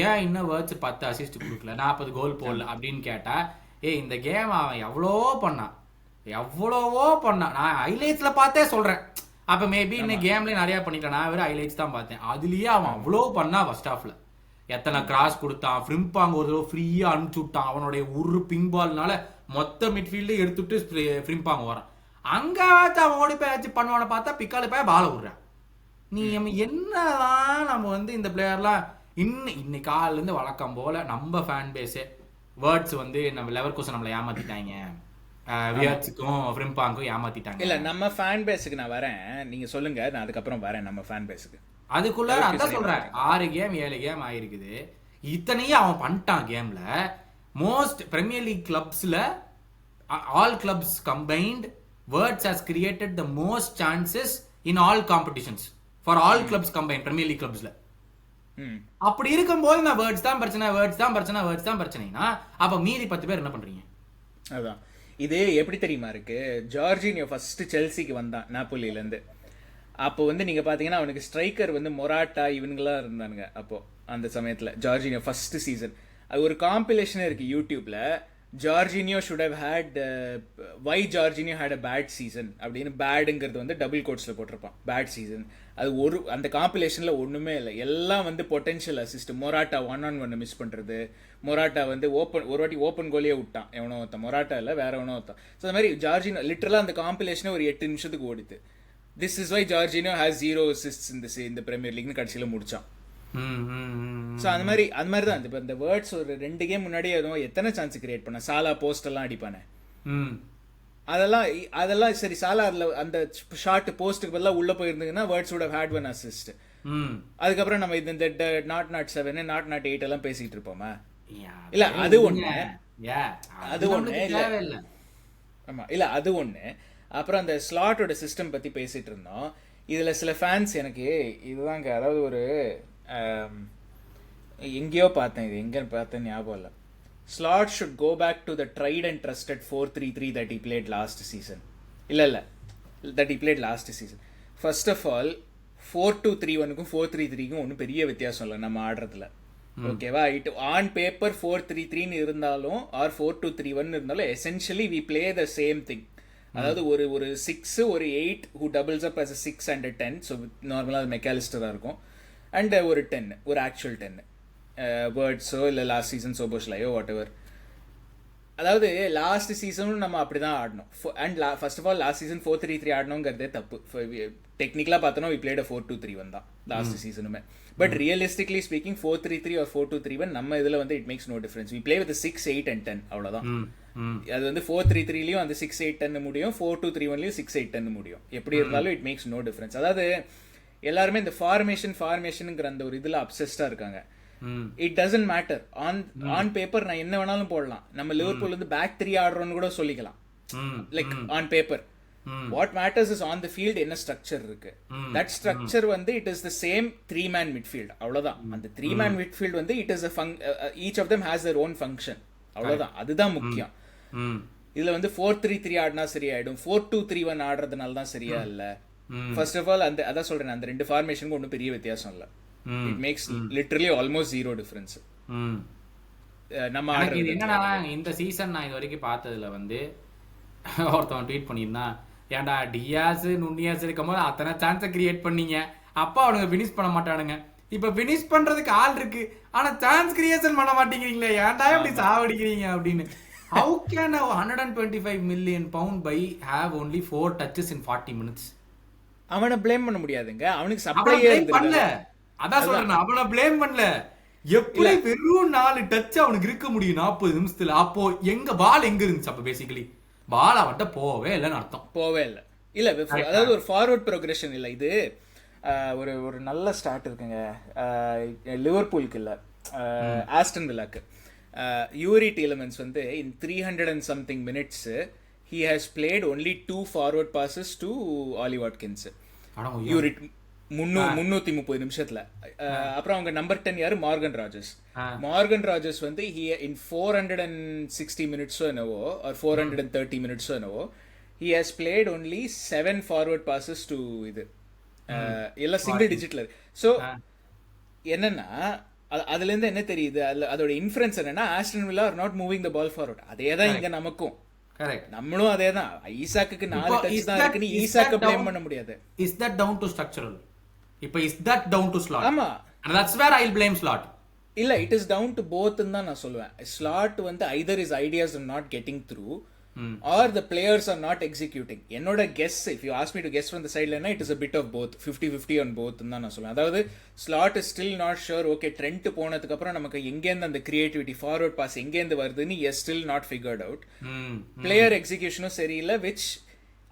ஏன் இன்னும் வேர்ட்ஸ் 10 அசிஸ்ட் கொடுக்கல, 40 கோல் போடல அப்படின்னு கேட்டா, இந்த கேம் அவன் எவ்வளவோ பண்ணான். நான் ஹைலைட்ஸ்ல பார்த்தே சொல்றேன். அப்ப மேபி இன்னும் கேம்ல நிறைய பண்ணிட்டான், நான் வேற ஹைலைட்ஸ் தான் பார்த்தேன். அதுலயே அவன் அவ்வளோ பண்ணா ஃபர்ஸ்ட் ஹாஃப்ல. எத்தனை கிராஸ் கொடுத்தான், ஃப்ரிம்பாங் ஒரு தடவை ஃப்ரீயா அனுப்பிச்சு விட்டான். அவனுடைய ஒரு பிங் பால்னால மொத்த மிட்ஃபீல்டு எடுத்துட்டு ஃப்ரிம்பாங் வரான். அங்க அவன் ஓடி போய் வச்சு பண்ணுவான பார்த்தா பிக்கால போய் பால விடுறான். நீ என்னதான் நம்ம வந்து இந்த பிளேயர்லாம் இன்னைக்கு காலில இருந்து வழக்கம் போல நம்ம ஃபேன் பேஸே வேர்ட்ஸ் வந்து நம்ம லெவர்கூசன் நம்மளை ஏமாத்திட்டாங்க, வியாட்ஸுக்கும் ஃப்ரிம்பாங்கும் ஏமாத்திட்டாங்க. இல்ல நம்ம ஃபேன் பேஸுக்கு நான் வரேன், நீங்க சொல்லுங்க, நான் அதுக்கப்புறம் வரேன் நம்ம ஃபேன் பேஸுக்கு. அதுக்குள்ள அதான் சொல்றேன், 6 கேம் 7 கேம் ஆயிருக்குது. இத்தனையும் அவன் பண்ணிட்டான் கேம்ல. மோஸ்ட் பிரீமியர் லீக் கிளப்ஸ்ல all clubs combined Wirtz has created the most chances in all competitions for all clubs combined Premier League கிளப்ஸ்ல. அப்படி இருக்கும்போது நான் வேர்ட்ஸ் தான் பிரச்சனைனா அப்ப மீதி 10 பேர் என்ன பண்றீங்க? அதான் இது எப்படி தெரியுமா இருக்கு. ஜார்ஜினியோ ஃபர்ஸ்ட் செல்சிக்கு வந்தான் நாப்போலியில இருந்து. அப்போ வந்து நீங்க பாத்தீங்கன்னா அவனுக்கு ஸ்ட்ரைக்கர் வந்து மொராட்டா இவனுங்கெல்லாம் இருந்தானுங்க. அப்போ அந்த சமயத்துல ஜார்ஜினியோ ஃபர்ஸ்ட் சீசன், அது ஒரு காம்பிலேஷனே இருக்கு யூடியூப்ல. Georginio should have had why Georginio had a bad season அப்படின்னு, பேடுங்கிறது வந்து டபுள் கோட்ஸ்ல போட்டிருப்பான், பேட் சீசன். அது ஒரு அந்த காம்பிலேஷன்ல ஒண்ணுமே இல்லை, எல்லாம் வந்து பொட்டன்ஷியல் அசிஸ்ட். மொராட்டா 1-on-1 மிஸ் பண்றது, மொராட்டா வந்து ஒரு வாட்டி ஓப்பன் கோலியே விட்டான் எவனோ ஒருத்தன், மொராட்டா இல்லை வேற எவனோ ஒருத்தான். ஸோ அந்த மாதிரி ஜார்ஜினியோ லிட்டரலா அந்த காம்பிலேஷனே ஒரு 8 நிமிஷத்துக்கு ஓடிது. This is why Georginio has 0 assists இந்த பிரீமியர் லீக்னு கடைசியில முடிச்சான். ஸோ அந்த மாதிரி தான் இப்போ இந்த வேர்ட்ஸ் ஒரு 2 கேம் முன்னாடியே எத்தனை சான்ஸ் கிரியேட் பண்ண, சாலா போஸ்ட் எல்லாம் அடிப்பானே, அதெல்லாம் சரி. சாலா அந்த ஷார்ட் போஸ்ட்டுக்கு பதிலாக உள்ள போயிருந்தீங்கன்னா words would have had 1 assist. அதுக்கப்புறம் நம்ம இந்த 0.7 0.8 எல்லாம் பேசிட்டு இருப்போமா? இல்ல அது ஒண்ணு இல்ல. ஆமா இல்ல அது ஒண்ணு. அப்புறம் அந்த ஸ்லாட்டோட சிஸ்டம் பத்தி பேசிட்டு இருந்தோம். இதுல சில ஃபேன்ஸ் எனக்கு இதுதாங்க, அதாவது ஒரு எங்கேயோ பார்த்தேன், இது எங்க பார்த்தேன் ஞாபகம் இல்லை. Slot should go back to the tried and trusted 4-3-3 that he played last season. இல்ல that he played last season. First of all 4-2-3-1க்கும் 4-3-3க்கும் ஒன்றும் பெரிய வித்தியாசம் இல்லை நம்ம ஆடுறதுல. ஓகேவா? இட் ஆன் பேப்பர் 4-3-3ன்னு இருந்தாலும் ஆர் 4-2-3-1 இருந்தாலும் essentially we play the same thing. அதாவது ஒரு 6 ஒரு 8 who doubles up as a 6 and a 10. So நார்மலாக அது மெக்காலிஸ்டராக இருக்கும். அண்ட் ஒரு 10 ஒரு ஆக்சுவல் 10 வேர்ட்ஸோ இல்லை லாஸ்ட் சீசன் சோபோஸ்லையோ வாட் எவர். அதாவது லாஸ்ட் சீசனும் நம்ம அப்படி தான் ஆடணும். And first of all last season 4-3-3 ஆடணுங்கிறதே தப்பு. டெக்னிக்கலாக பார்த்தோன்னா வி பிளேட் 4-2-3-1 தான் லாஸ்ட் சீசனுமே. பட் ரியலிஸ்டிக்லி ஸ்பீக்கிங் 4-3-3 or 4-2-3-1 நம்ம இதில் வந்து it makes no difference. We play with 6, 8 and 10 அவ்வளோதான். அது வந்து 4-3-3லையும் அந்த 6, 8, 10 முடியும், 4-2-3-1லையும் 6, 8, 10 முடியும். எப்படி இருந்தாலும் இட் மேக்ஸ் நோ டிஃபரன்ஸ். அதாவது எல்லாருமே இந்த ஃபார்மேஷனுங்கிற அந்த ஒரு இதில் அப்சஸ்டாக இருக்காங்க. It doesn't matter. On paper நான் என்ன வேணாலும் போடலாம். நம்ம லிவர்பூல் வந்து பேக் 3 ஆடுறோம்னு கூட சொல்லிக்கலாம், like on paper. What matters is on the field என்ன ஸ்ட்ரக்சர் இருக்கு. தட் ஸ்ட்ரக்சர் வந்து it is the same 3-man midfield, அவ்வளவுதான். அந்த 3-man மிட்ஃபீல்ட் வந்து it is each of them has their own function, அவ்வளவுதான். அதுதான் முக்கியம். இதுல வந்து 4-3-3 ஆடினா சரியாயிடும், 4-2-3-1 ஆடுறதுனால தான் சரியா இல்ல. ஃபர்ஸ்ட் ஆஃப் ஆல் அந்த அதான் சொல்றேன், அந்த ரெண்டு ஃபார்மேஷனுக்கு ஒன்றும் பெரிய வித்தியாசம் இல்ல. It makes literally almost zero difference. நம்ம இது என்னன்னா, இந்த சீசன் நான் இது வரைக்கும் பார்த்ததுல வந்து ஒருத்தவன் ட்வீட் பண்ணியிருந்தான், ஏன்டா டியாஸ் நுண்ணியாஸ் இருக்கும்போது அத்தனை சான்ஸை கிரியேட் பண்ணீங்க, அப்பா அவனுங்க ஃபினிஷ் பண்ண மாட்டானுங்க, இப்ப ஃபினிஷ் பண்றதுக்கு ஆள் இருக்கு ஆனா சான்ஸ் கிரியேஷன் பண்ண மாட்டேங்கிறீங்களே, ஏன்டா இப்படி சாவடிக்கிறீங்க அப்படின்னு. How can a 125 million pound buy have only 4 touches in 40 minutes? அவனை ப்ளேம் பண்ண முடியாதுங்க, அவனுக்கு அவனை சப்ளையே blame பண்ணல, அதான் சொல்றேன், அவனை ப்ளேம் பண்ணல. எப்படி வெறும் 4 டச் அவனுக்கு இருக்க முடியும் 40 நிமிஷத்துல? அப்போ எங்க பால் எங்க இருந்துச்சு? அப்ப பேசிக்கலி பால் அவன்கிட்ட போவே இல்லைன்னு அர்த்தம். போவே இல்லை. இல்ல அதாவது ஒரு ஃபார்வர்ட் ப்ரோக்ரஷன் இல்லை. இது ஒரு ஒரு நல்ல ஸ்டார்ட் இருக்குங்க லிவர்பூலுக்கு இல்லை, ஆஸ்டன் வில்லாக்கு. யூரி டீலமென்ஸ் வந்து இன் 300 and something minutes he has played only 2 forward passes to Ollie Watkins. Uri 330 நிமிஷத்துல. அப்புறம் அவங்க நம்பர் 10 யாரு? Morgan Rogers. மார்கன் ராஜர்ஸ் வந்து in 460 minutes என்னவோ or 430 minutes என்னவோ he has played only 7 forward passes to இது எல்லாம் சிங்கிள் டிஜிட்ல. ஸோ என்னன்னா அதுல இருந்து என்ன தெரியுது, அதோட இன்ஃபரன்ஸ் என்னன்னா Aston Villa are not moving the ball forward. அதே தான் இங்க நமக்கும், நம்மளும் அதே தான். ஈசாக்கு 4 டச் தான் இருக்குன்னு ஈசாக்க ப்ளேம் பண்ண முடியாது. Is that down to structural? இப்போ is that down to slot? ஆமா, and that's where I'll blame slot. இல்ல, it is down to both தான் நான் சொல்லுவேன். ஸ்லாட் வந்து either his ideas are not getting through or the players are not executing. என்னோட guess, if you ask me to guess from the sideline, it is a bit of both, 50-50 on both தான் நான் சொல்லுவேன். அதாவது slot is still not sure, okay trend போனதுக்கு அப்புறம் நமக்கு எங்கேருந்து அந்த கிரியேட்டிவிட்டி ஃபார்வர்ட் பாஸ் எங்கேருந்து வருதுன்னு is still not figured out. Player எக்ஸிகியூஷனும் சரியில்லை, which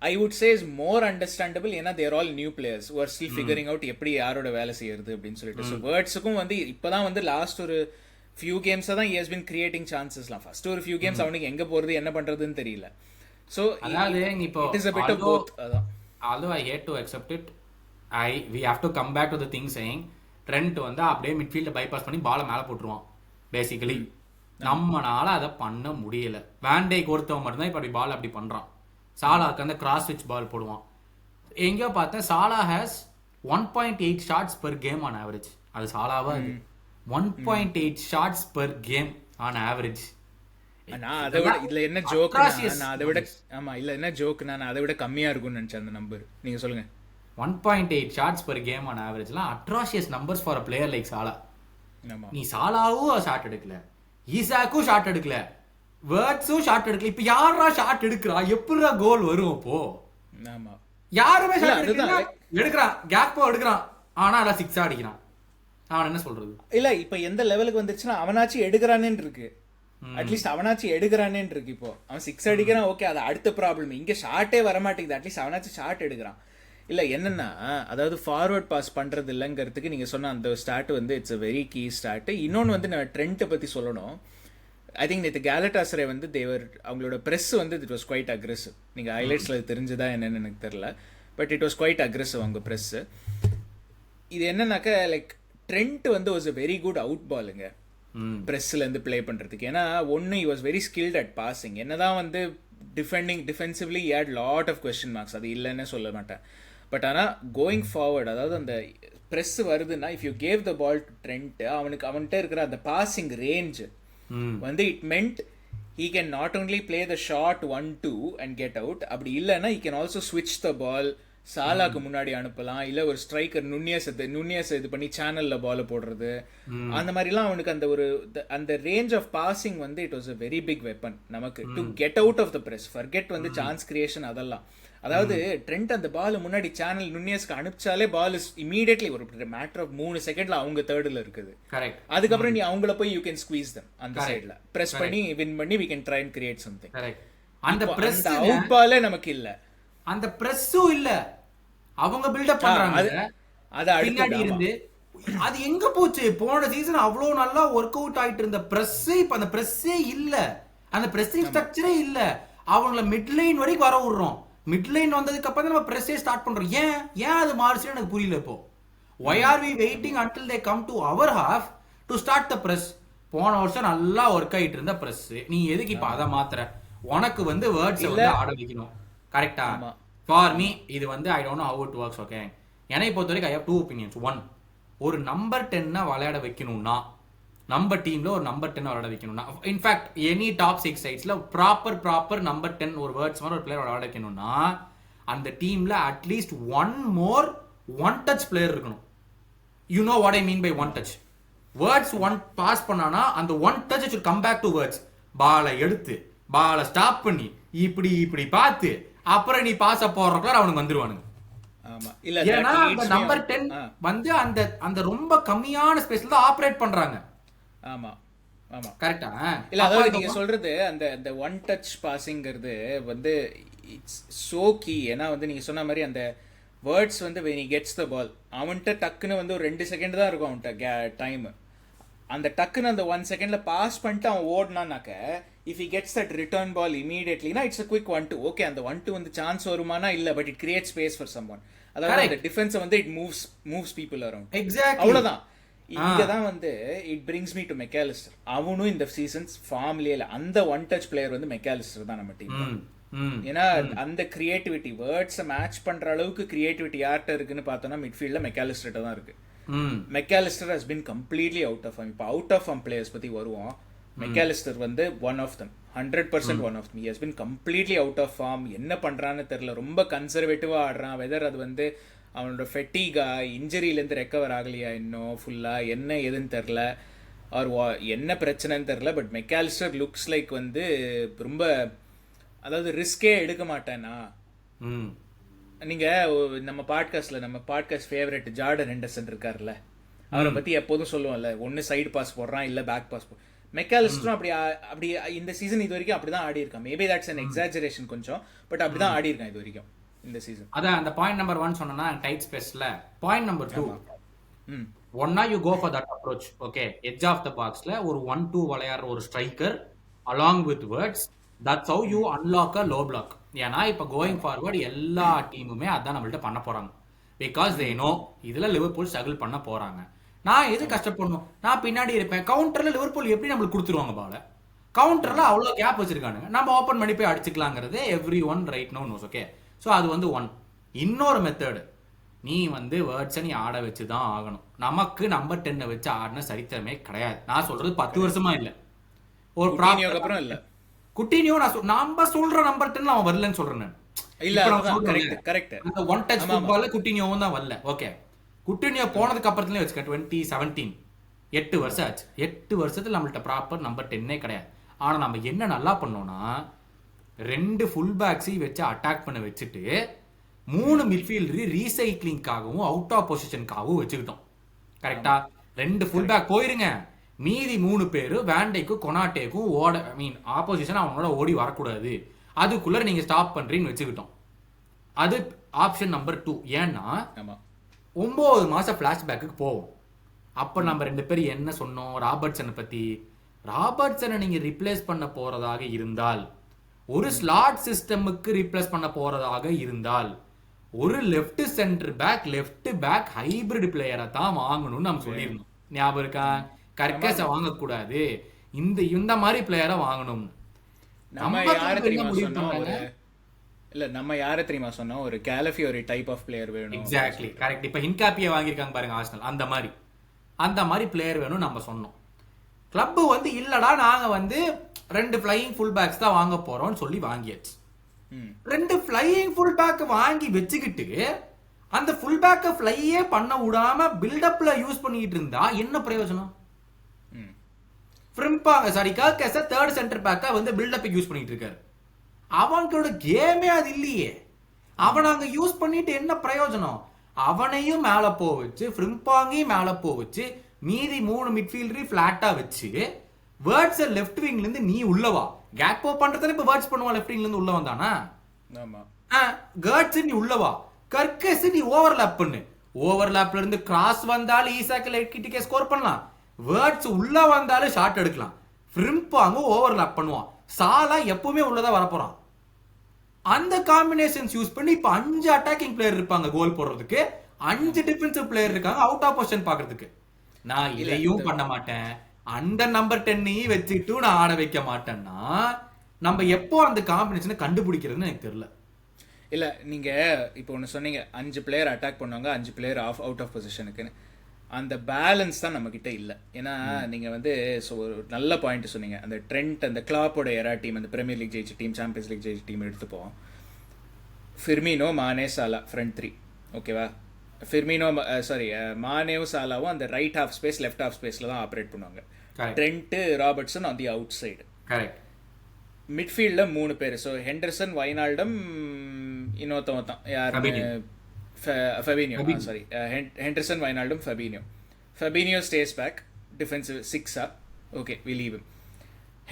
I would say is more understandable. ஏன்னா they are all new players who are still figuring out எப்படி யாரோட வேலை செய்யறது அப்படின்னு சொல்லிட்டு. ஸோ வேர்ட்ஸுக்கும் வந்து இப்போதான் வந்து லாஸ்ட் ஒரு few games தான் he has been creating chancesலாம். ஃபர்ஸ்ட் ஒரு few games அவனுக்கு எங்க போறது என்ன பண்றதுன்னு தெரியல. So அதாவது இப்போ it is a bit of both. அதான் although I hate to accept it, we have to come back to the thing saying trend வந்து அப்படியே மிட்ஃபீல்ட பைபாஸ் பண்ணி பாலை மேலே போட்டுருவான் பேசிக்கலி. நம்மனால அதை பண்ண முடியல. வேண்டேக்கு ஒருத்தவன் மட்டும்தான் இப்போ அப்படி பால் அப்படி பண்றான். சாலாக்கு அந்த கிராஸ் ஸ்விட்ச் பால் போடுவான். எங்கேயோ பார்த்தேன் Salah has 1.8 shots per game on average. அது சாலாவா? 1.8 shots per game on average. நான் அதை விட இதுல என்ன ஜோக்னா, நான் அதை விட ஆமா இல்ல என்ன ஜோக்னா நான் அதை விட கம்மியா இருக்கும்னு நினைச்சேன் அந்த நம்பர். நீங்க சொல்லுங்க. 1.8 ஷாட்ஸ் பெர் கேம் ஆன் ஆவரேஜ்லாம் atrocious numbers for a player like Salah. நீ சாலாவும் ஷாட் எடுக்கல, ஈசாக்கும் ஷாட் எடுக்கல, வேர்ட்ஸும் ஷாட் எடுக்கல. இப்ப யாரா ஷாட் எடுக்கிறா? எப்படிடா கோல் வரும் அப்போ? ஆமா, யாருமே ஷாட் எடுக்கிறான், கேப்போ எடுக்கிறான், ஆனா அதான் 6 அடிக்கிறான். அவன் என்ன சொல்றது? இல்ல இப்ப எந்த லெவலுக்கு வந்துருச்சுன்னா அவனாச்சு எடுக்கிறானேன்னு இருக்கு. அட்லீஸ்ட் அவனாச்சு எடுக்கிறானேன்னு இருக்கு. இப்போ அவன் 6 அடிக்கிறான், ஓகே, அது அடுத்த ப்ராப்ளம். இங்க ஷாட்டே வரமாட்டேங்குது, அட்லீஸ்ட் அவனாச்சும் ஷாட் எடுக்கிறான். இல்ல என்னன்னா, அதாவது ஃபார்வர்ட் பாஸ் பண்றது இல்லைங்கிறதுக்கு நீங்க சொன்ன அந்த ஸ்டார்ட் வந்து it's a very key start. இன்னொன்னு வந்து நான் ட்ரெண்ட்டை பத்தி சொல்லணும். ஐ திங்க் நேற்று கேலட்டாசரே வந்து தேவர் அவங்களோட ப்ரெஸ் வந்து இட் வாஸ் குவைட் அக்ரெசிவ். நீங்கள் ஹைலைட்ஸில் அது தெரிஞ்சதா என்னன்னு எனக்கு தெரில, but it was quite aggressive அவங்க ப்ரெஸ்ஸு. இது என்னன்னாக்கா லைக் ட்ரெண்ட் வந்து was a very good out பாலுங்க ப்ரெஸ்ஸிலேருந்து ப்ளே பண்ணுறதுக்கு. ஏன்னா ஒன்று he was very skilled at passing. என்னதான் வந்து defensively he had lot of question marks, அது இல்லைன்னு சொல்ல மாட்டேன். பட் ஆனால் கோயிங் ஃபார்வர்ட், அதாவது அந்த ப்ரெஸ் வருதுன்னா if you gave the ball to Trent, அவன்கிட்ட இருக்கிற அந்த பாசிங் ரேஞ்ச் வந்து it meant he can not only play the shot 1-2 and get out, அப்படி இல்லைன்னா he can also switch the ball, சாலாக்கு முன்னாடி அனுப்பலாம், இல்ல ஒரு ஸ்ட்ரைக்கர் நுண்ணியஸ் இது பண்ணி சேனல்ல பால் போடுறது, அந்த மாதிரிலாம் அவனுக்கு அந்த ஒரு அந்த ரேஞ்ச் ஆஃப் பாசிங் வந்து it was a very big weapon நமக்கு to get out of the press. Forget வந்து சான்ஸ் கிரியேஷன் அதெல்லாம். அதாவது ட்ரெண்ட் அந்த பால் முன்னாடி சேனல் நுண்ணியஸ்க்கு அனுப்பிச்சாலே பால் இஸ் இமீடியட்லி ஒரு மேட்டர் ஆஃப் 3 செகண்ட்ல அவங்க தேர்ட்ல இருக்குது. அதுக்கப்புறம் நீ அவங்கள போய் யூ கேன் ஸ்குவீஸ் தம் அந்த சைடுல பிரஸ் பண்ணி வின் பண்ணி we can try and create something. அந்த பிரஸ் அவுட் பாலே நமக்கு இல்ல, அந்த பிரஸ்ஸும் இல்ல, அவங்க பில்ட் அப் பண்றாங்க அது பின்னாடி இருந்து. அது எங்க போச்சு? போன சீசன் அவ்வளவு நல்லா ஒர்க் அவுட் ஆயிட்டு இருந்த பிரஸ் இப்ப அந்த பிரஸ்ஸே இல்ல, அந்த பிரஸ்ஸிங் ஸ்ட்ரக்சரே இல்ல. அவங்கள மிட் லைன் வரைக்கும் வர விடுறோம், மிட் லைன் வந்ததுக்கு அப்புறம் நம்ம பிரஸ்ஸே ஸ்டார்ட் பண்றோம். ஏன் அது மாறுச்சுன்னு எனக்கு புரியல இப்போ. why are we waiting until they come to our half to start the press? போன வருஷம் நல்லா ஒர்க் ஆயிட்டு இருந்த பிரஸ், நீ எதுக்கு இப்ப அதை மாத்துற? உனக்கு வந்து வேர்ட்ஸ் வந்து ஆட வைக்கணும், கரெக்டா? ஃபார் மீ இது வந்து ஐ don't know how it works. Okay, என்னை பொறுத்த வரைக்கும் ஐ ஹேவ் 2 opinions. 1, ஒரு நம்பர் 10 விளையாட வைக்கணும்னா, நம்ம டீம்ல ஒரு நம்பர் 10 விளையாட வைக்கணும்னா, இன்ஃபேக்ட் எனி டாப் 6 சைட்ஸ்ல ப்ராப்பர் நம்பர் 10 ஒரு வேர்ட்ஸ் மாதிரி ஒரு பிளேயர் விளையாட வைக்கணும்னா, அந்த டீம்ல at least one more one touch player இருக்கணும். You know what I mean by one touch. Wirtz one pass பண்ணானா அந்த one touch should come back to words. பாலை எடுத்து பாலை ஸ்டாப் பண்ணி இப்படி பார்த்து அப்புறம் நீ பாஸ் போடுறக்குள்ள அவனுக்கு வந்துருவானுங்க. ஆமா, இல்ல ஏன்னா அந்த நம்பர் 10 வந்து அந்த அந்த ரொம்ப கம்மியான ஸ்பேஸ்ல தான் ஆபரேட் பண்றாங்க. ஆமா ஆமா, கரெக்டா? இல்ல அதாவது நீங்க சொல்றது அந்த அந்த ஒன் டச் பாசிங்கிறது வந்து இட்ஸ் சோ கீ. ஏன்னா வந்து நீங்க சொன்ன மாதிரி அந்த வேர்ட்ஸ் வந்து when he gets the ball, அவன்கிட்ட டக்குன்னு வந்து ஒரு 2 செகண்ட் தான் இருக்கும் அவன்கிட்ட டைம். அந்த டக்குன்னு அந்த 1 செகண்ட்ல பாஸ் பண்ணிட்டு அவன் ஓடினானாக்க, if he gets that return ball immediately, it's a quick 1-2. Okay, அந்த 1-2 வந்து சான்ஸ் வருமானா இல்ல, but it create space for someone. அதாவது அந்த டிஃபென்ஸ் வந்து it moves people around. Exactly, அவ்வளவுதான். இங்கதான் வந்து it brings me to Mac Allister. அவனும் இந்த சீசன்ஸ் ஃபார்ம்லயே இல்ல. அந்த ஒன் டச் பிளேயர் வந்து மெக்காலிஸ்டர் தான் நம்ம டீம். ஏன்னா அந்த கிரியேட்டிவிட்டி, வேர்ட்ஸை மேட்ச் பண்ற அளவுக்கு கிரியேட்டிவிட்டி யார்கிட்ட இருக்குன்னு பார்த்தோம்னா மிட்ஃபீல்ட்ல மெக்காலிஸ்டர் தான் இருக்கு. McAllister has been completely out of form. இப்போ அவுட் ஆஃப் ஃபார்ம் பிளேயர்ஸ் பத்தி வருவோம். மெக்காலிஸ்டர் வந்து one of them, 100% one of them. He has been completely out of form. என்ன பண்றான்னு தெரியல, ரொம்ப கன்சர்வேட்டிவா ஆடுறான். வெதர் அது வந்து அவனோட ஃபெட்டிகா, இன்ஜரியிலேருந்து ரெக்கவர் ஆகலையா இன்னும் ஃபுல்லா, என்ன எதுன்னு தெரில, ஆர் என்ன பிரச்சனைன்னு தெரில. பட் மெக்காலிஸ்டர் லுக்ஸ் லைக் வந்து ரொம்ப, அதாவது ரிஸ்கே எடுக்க மாட்டேன்னா. நீங்க நம்ம பாட்காஸ்ட் ஃபேவரட் ஜார்டன் ஹெண்டர்சன் இருக்காருல்ல, அவரை பத்தி எப்போதும் சொல்லுவோம்ல, ஒன்னு சைடு பாஸ் போடுறான் இல்ல பேக் பாஸ் போடுறான். மெக்காலிஸ்டரும் அப்படி இந்த சீசன் இது வரைக்கும் அப்படிதான் ஆடி இருக்கான். மேபி தட்ஸ் an exaggeration கொஞ்சம், பட் அப்படிதான் ஆடி இருக்கான் இது வரைக்கும் இந்த சீசன். அதான் அந்த பாயிண்ட் நம்பர் 1 சொன்னா டைட் ஸ்பேஸ்ல. பாயிண்ட் நம்பர் 2, ஒன்னா you go for that approach. Okay, edge of the பாக்ஸ்ல ஒரு 1-2 விளையாடுற ஒரு striker along with Wirtz, that's how you unlock a low block. ஏன்னா இப்ப கோயிங் ஃபார்வர்ட் எல்லா டீமுமே அதான் நம்மள்ட்ட பண்ண போறாங்க. பிகாஸ் தே நோ இதுல லிவர்பூல் ஸ்ட்ரகிள் பண்ண போறாங்க. நான் எது கஷ்டப்படணும், நான் பின்னாடி இருப்பேன். கவுண்டர்ல லிவர்பூல் எப்படி நம்மளுக்கு கொடுத்துருவாங்க பால, கவுண்டர்ல அவ்வளவு கேப் வச்சிருக்கானுங்க, நம்ம ஓப்பன் பண்ணி போய் அடிச்சுக்கலாங்கிறது everyone right no knows. Okay, so அது வந்து ஒன். இன்னொரு மெத்தடு, நீ வந்து வேர்ட்ஸை நீ ஆட வச்சுதான் ஆகணும். நமக்கு நம்பர் 10 வச்சு ஆடின சரித்திரமே கிடையாது. நான் சொல்றது 10 வருஷமா இல்ல, ஒரு அப்புறம் இல்ல. குட்டினியோ நம்ம சொல்ற நம்பர் 10 அவன் வரலன்னு சொல்றேன் நான். இல்ல, கரெக்ட். அந்த ஒன் டச் ஃபுட்பால்ல குட்டினியோவும் தான் வரல. ஓகே, குட்டினியோ போனதுக்கு அப்புறத்துலயே வச்சுக்க 2017 8 வருஷம் ஆச்சு. 8 வருஷத்துல நம்மள்ட்ட ப்ராப்பர் நம்பர் 10 கிடையாது. ஆனா நம்ம என்ன நல்லா பண்ணோம்னா, 2 ஃபுல் பேக்ஸையும் வச்சு அட்டாக் பண்ண வச்சுட்டு 3 மிட்ஃபீல்டர் ரீசைக்ளிங்காகவும் அவுட் ஆஃப் பொசிஷனுக்காகவும் வச்சுக்கிட்டோம். கரெக்டா? 2 ஃபுல் பேக் போயிருங்க, மீதி 3 பேரு வேண்டைக்கும் கொனாட்டேக்கும் ஓட, ஐ மீன் ஆப்போசிஷன் அவனோட ஓடி வரக்கூடாது, அதுக்குள்ள நீங்க ஸ்டாப் பண்றீங்கன்னு வச்சுக்கிட்டோம். அது ஆப்ஷன் நம்பர் 2. ஏன்னா 9 மாசம் பிளாஷ்பேக்கு போவோம். அப்ப நம்ம 2 பேரும் என்ன சொன்னோம் ராபர்ட்சனை பத்தி? ராபர்ட்சனை நீங்க ரிப்ளேஸ் பண்ண போறதாக இருந்தால், ஒரு ஸ்லாட் சிஸ்டமுக்கு ரீப்ளேஸ் பண்ண போறதாக இருந்தால், ஒரு left centre back, left back hybrid பிளேயரை தான் வாங்கணும்னு நம்ம சொல்லியிருந்தோம். ஞாபகம் இருக்கா? கர்கஸை வாங்கக்கூடாது, இந்த மாதிரி பிளேயரை வாங்கணும். நம்ம யாரை தெரியுமா சொன்னோம்? ஒரு கேலஃபியோரி டைப் ஆஃப் பிளேயர் வேணும். Exactly, correct. இப்ப ஹின்காப்பியை வாங்கியிருக்காங்க பாருங்க ஆர்சனல், அந்த மாதிரி பிளேயர் வேணும் நம்ம சொன்னோம். கிளப் வந்து இல்லடா நாங்க வந்து 2 ஃப்ளையிங் ஃபுல் பேக்ஸ் தான் வாங்க போறோம்னு சொல்லி வாங்கியாச்சு. 2 ஃப்ளையிங் ஃபுல் பேக் வாங்கி வச்சுக்கிட்டு அந்த ஃபுல் பேக்கை ஃப்ளையே பண்ண விடாம பில்டப்ல யூஸ் பண்ணிட்டு இருந்தா என்ன பிரயோஜனம்? கர்கஸ தேர்ட் சென்டர் பேக்கா வந்து பில்டப் யூஸ் பண்ணிட்டு இருக்காரு. அவங்களோட கேமே அது இல்லையே. அவன் அங்க யூஸ் பண்ணிட்டு என்ன பிரயோஜனம்? அவனையும் மேல போ வச்சு, ஃப்ரிம்பாங்கையும் மேல போ வச்சு, மீதி 3 மிட்ஃபீல்டரையும் பிளாட்டா வச்சு, வேர்ட்ஸ் லெஃப்ட் விங்ல இருந்து நீ உள்ளவா. கேக்போ பண்றதுல இப்ப வேர்ட்ஸ் பண்ணுவா, லெஃப்ட் விங்ல இருந்து உள்ள வந்தானா? ஆமா. கர்ட்ஸ் நீ உள்ளவா, கர்கஸ் நீ ஓவர்லாப் பண்ணு. ஓவர்லாப்ல இருந்து கிராஸ் வந்தாலும் ஈசாக்கில் கிட்டே ஸ்கோர் பண்ணலாம், வேர்ட்ஸ் உள்ள வந்தாலும் ஷாட் எடுக்கலாம். ஃப்ரிம்பாங்க ஓவர்லாப் பண்ணுவான். சாலா எப்பவுமே உள்ளதா வரப்போறான். அந்த காம்பினேஷன்ஸ் யூஸ் பண்ணி இப்ப 5 அட்டாக்கிங் பிளேயர் இருப்பாங்க கோல் போடுறதுக்கு, 5 டிஃபென்சிவ் பிளேயர் இருக்காங்க அவுட் ஆஃப் பொசிஷன் பாக்குறதுக்கு. நான் இதையும் பண்ண மாட்டேன், அந்த நம்பர் 10 வச்சுட்டு நான் ஆட வைக்க மாட்டேன்னா நம்ம எப்போ அந்த காம்பினேஷனை கண்டுபிடிக்கிறதுன்னு எனக்கு தெரியல. இல்ல நீங்க இப்போ ஒன்று சொன்னீங்க 5 பிளேயர் அட்டாக் பண்ணுவாங்க 5 பிளேயர் அவுட் ஆஃப் பொசிஷனுக்குன்னு. அந்த பேலன்ஸ் தான் நம்ம கிட்ட இல்லை. ஏன்னா நீங்க வந்து ஒரு நல்ல பாயிண்ட் சொன்னீங்க. அந்த ட்ரெண்ட் அந்த கிளாப்போட எரா டீம், அந்த பிரீமியர் லீக் ஜெயிச்ச டீம், சாம்பியன்ஸ் லீக் ஜெயிச்ச டீம் எடுத்துப்போம். ஃபிர்மினோ, மானே, சாலா ஃப்ரண்ட் 3, ஓகேவா? ஃபிர்மினோ மானேவும் சாலாவும் அந்த right half space left half ஸ்பேஸ்ல தான் ஆப்ரேட் பண்ணுவாங்க. Trent, Robertson on the outside. மிட்ஃபீல்ட்ல 3 பேர். ஸோ ஹெண்டர்சன், வைனால்டம், இன்னொருத்தவன் தான் யாருன்னு Fabinho. Sorry, Henderson, Wijnaldum, Fabinho. Fabinho stays back defensive 6-ஆ. Okay, we leave him.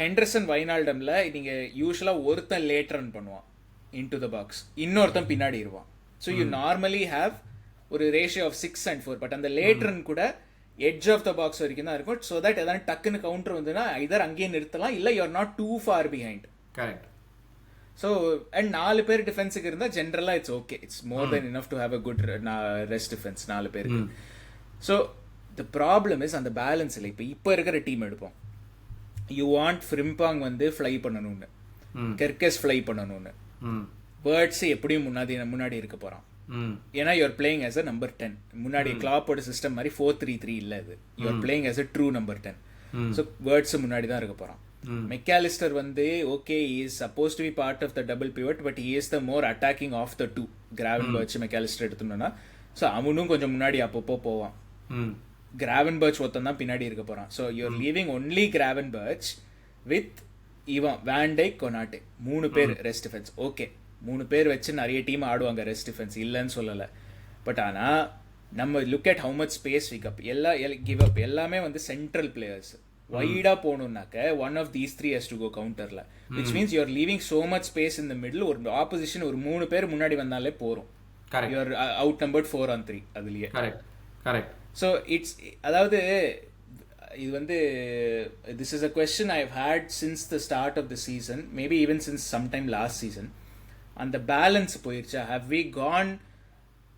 Henderson, வைனால்டம்ல நீங்க யூஸ்வலா ஒருத்தன் லேட் ரன் பண்ணுவான் இன்டு த பாக்ஸ், இன்னொருத்தன் பின்னாடி இருவான். ஸோ யூ நார்மலி ஹேவ் ஒரு ரேஷியோ ஆஃப் 6 and 4. பட் அந்த லேட் ரன் கூட எட்ஜ் ஆஃப் த பாக்ஸ் வரைக்கும் தான் இருக்கும். ஸோ தட் எதாவது டக்குன்னு கவுண்டர் வந்துன்னா இதர் அங்கேயே நிறுத்தலாம், இல்லை you are not too far behind. Correct. So and 4 பேர் டிஃபென்ஸுக்கு இருந்தால் ஜென்ரலாக it's okay, it's more then enough to have a good rest defence 4 பேருக்கு. ஸோ த ப்ராப்ளம் இஸ் அந்த பேலன்ஸ் இல்லை. இப்போ இருக்கிற டீம் எடுப்போம். யூ வாண்ட் ஃப்ரிம்பாங் வந்து ஃப்ளை பண்ணணும்னு, கெர்கஸ் ஃப்ளை பண்ணணும்னு, பேர்ட்ஸ் எப்படியும் முன்னாடி இருக்க போகிறான். ஏன்னா you're playing as a number 10. முன்னாடி கிளாப்போட சிஸ்டம் மாதிரி 4-3-3 இல்லை, இது you're playing as a true number 10. So Wirtz முன்னாடி தான் இருக்க போகிறான். மெக்காலிஸ்டர் வந்து okay, is suppose to be part of the double pivot, but he is the more attacking of the 2. Gravenberch, Mac Allister எடுத்துனோம்னா ஸோ அவனும் கொஞ்சம் முன்னாடி அப்பப்போ போவான். கிராவன்பர்ச் ஒருத்தன் தான் பின்னாடி இருக்க போறான். So you're leaving only Gravenberch with இவன் வேண்டைக், கொனாட்டே, 3 பேர் ரெஸ்ட் டிஃபென்ஸ். ஓகே, 3 பேர் வச்சு நிறைய டீம் ஆடுவாங்க ரெஸ்ட் டிஃபென்ஸ், இல்லைன்னு சொல்லலை. பட் ஆனால் நம்ம look at how much space we could give up எல்லாமே வந்து சென்ட்ரல் பிளேயர்ஸ். வைடா போகணும்னாக்க one of these 3 has to go கவுண்டர்ல, which means you are leaving so much space in the middle. ஒரு ஆப்போசிஷன் ஒரு 3 பேர் முன்னாடி வந்தாலே போறோம், you are out numbered 4-on-3 அதுலயே. கரெக்ட். ஸோ இட்ஸ் அதாவது இது வந்து this is a question I have had since the start of the season, maybe even since sometime last season. அந்த பேலன்ஸ் போயிருச்சா? How we can?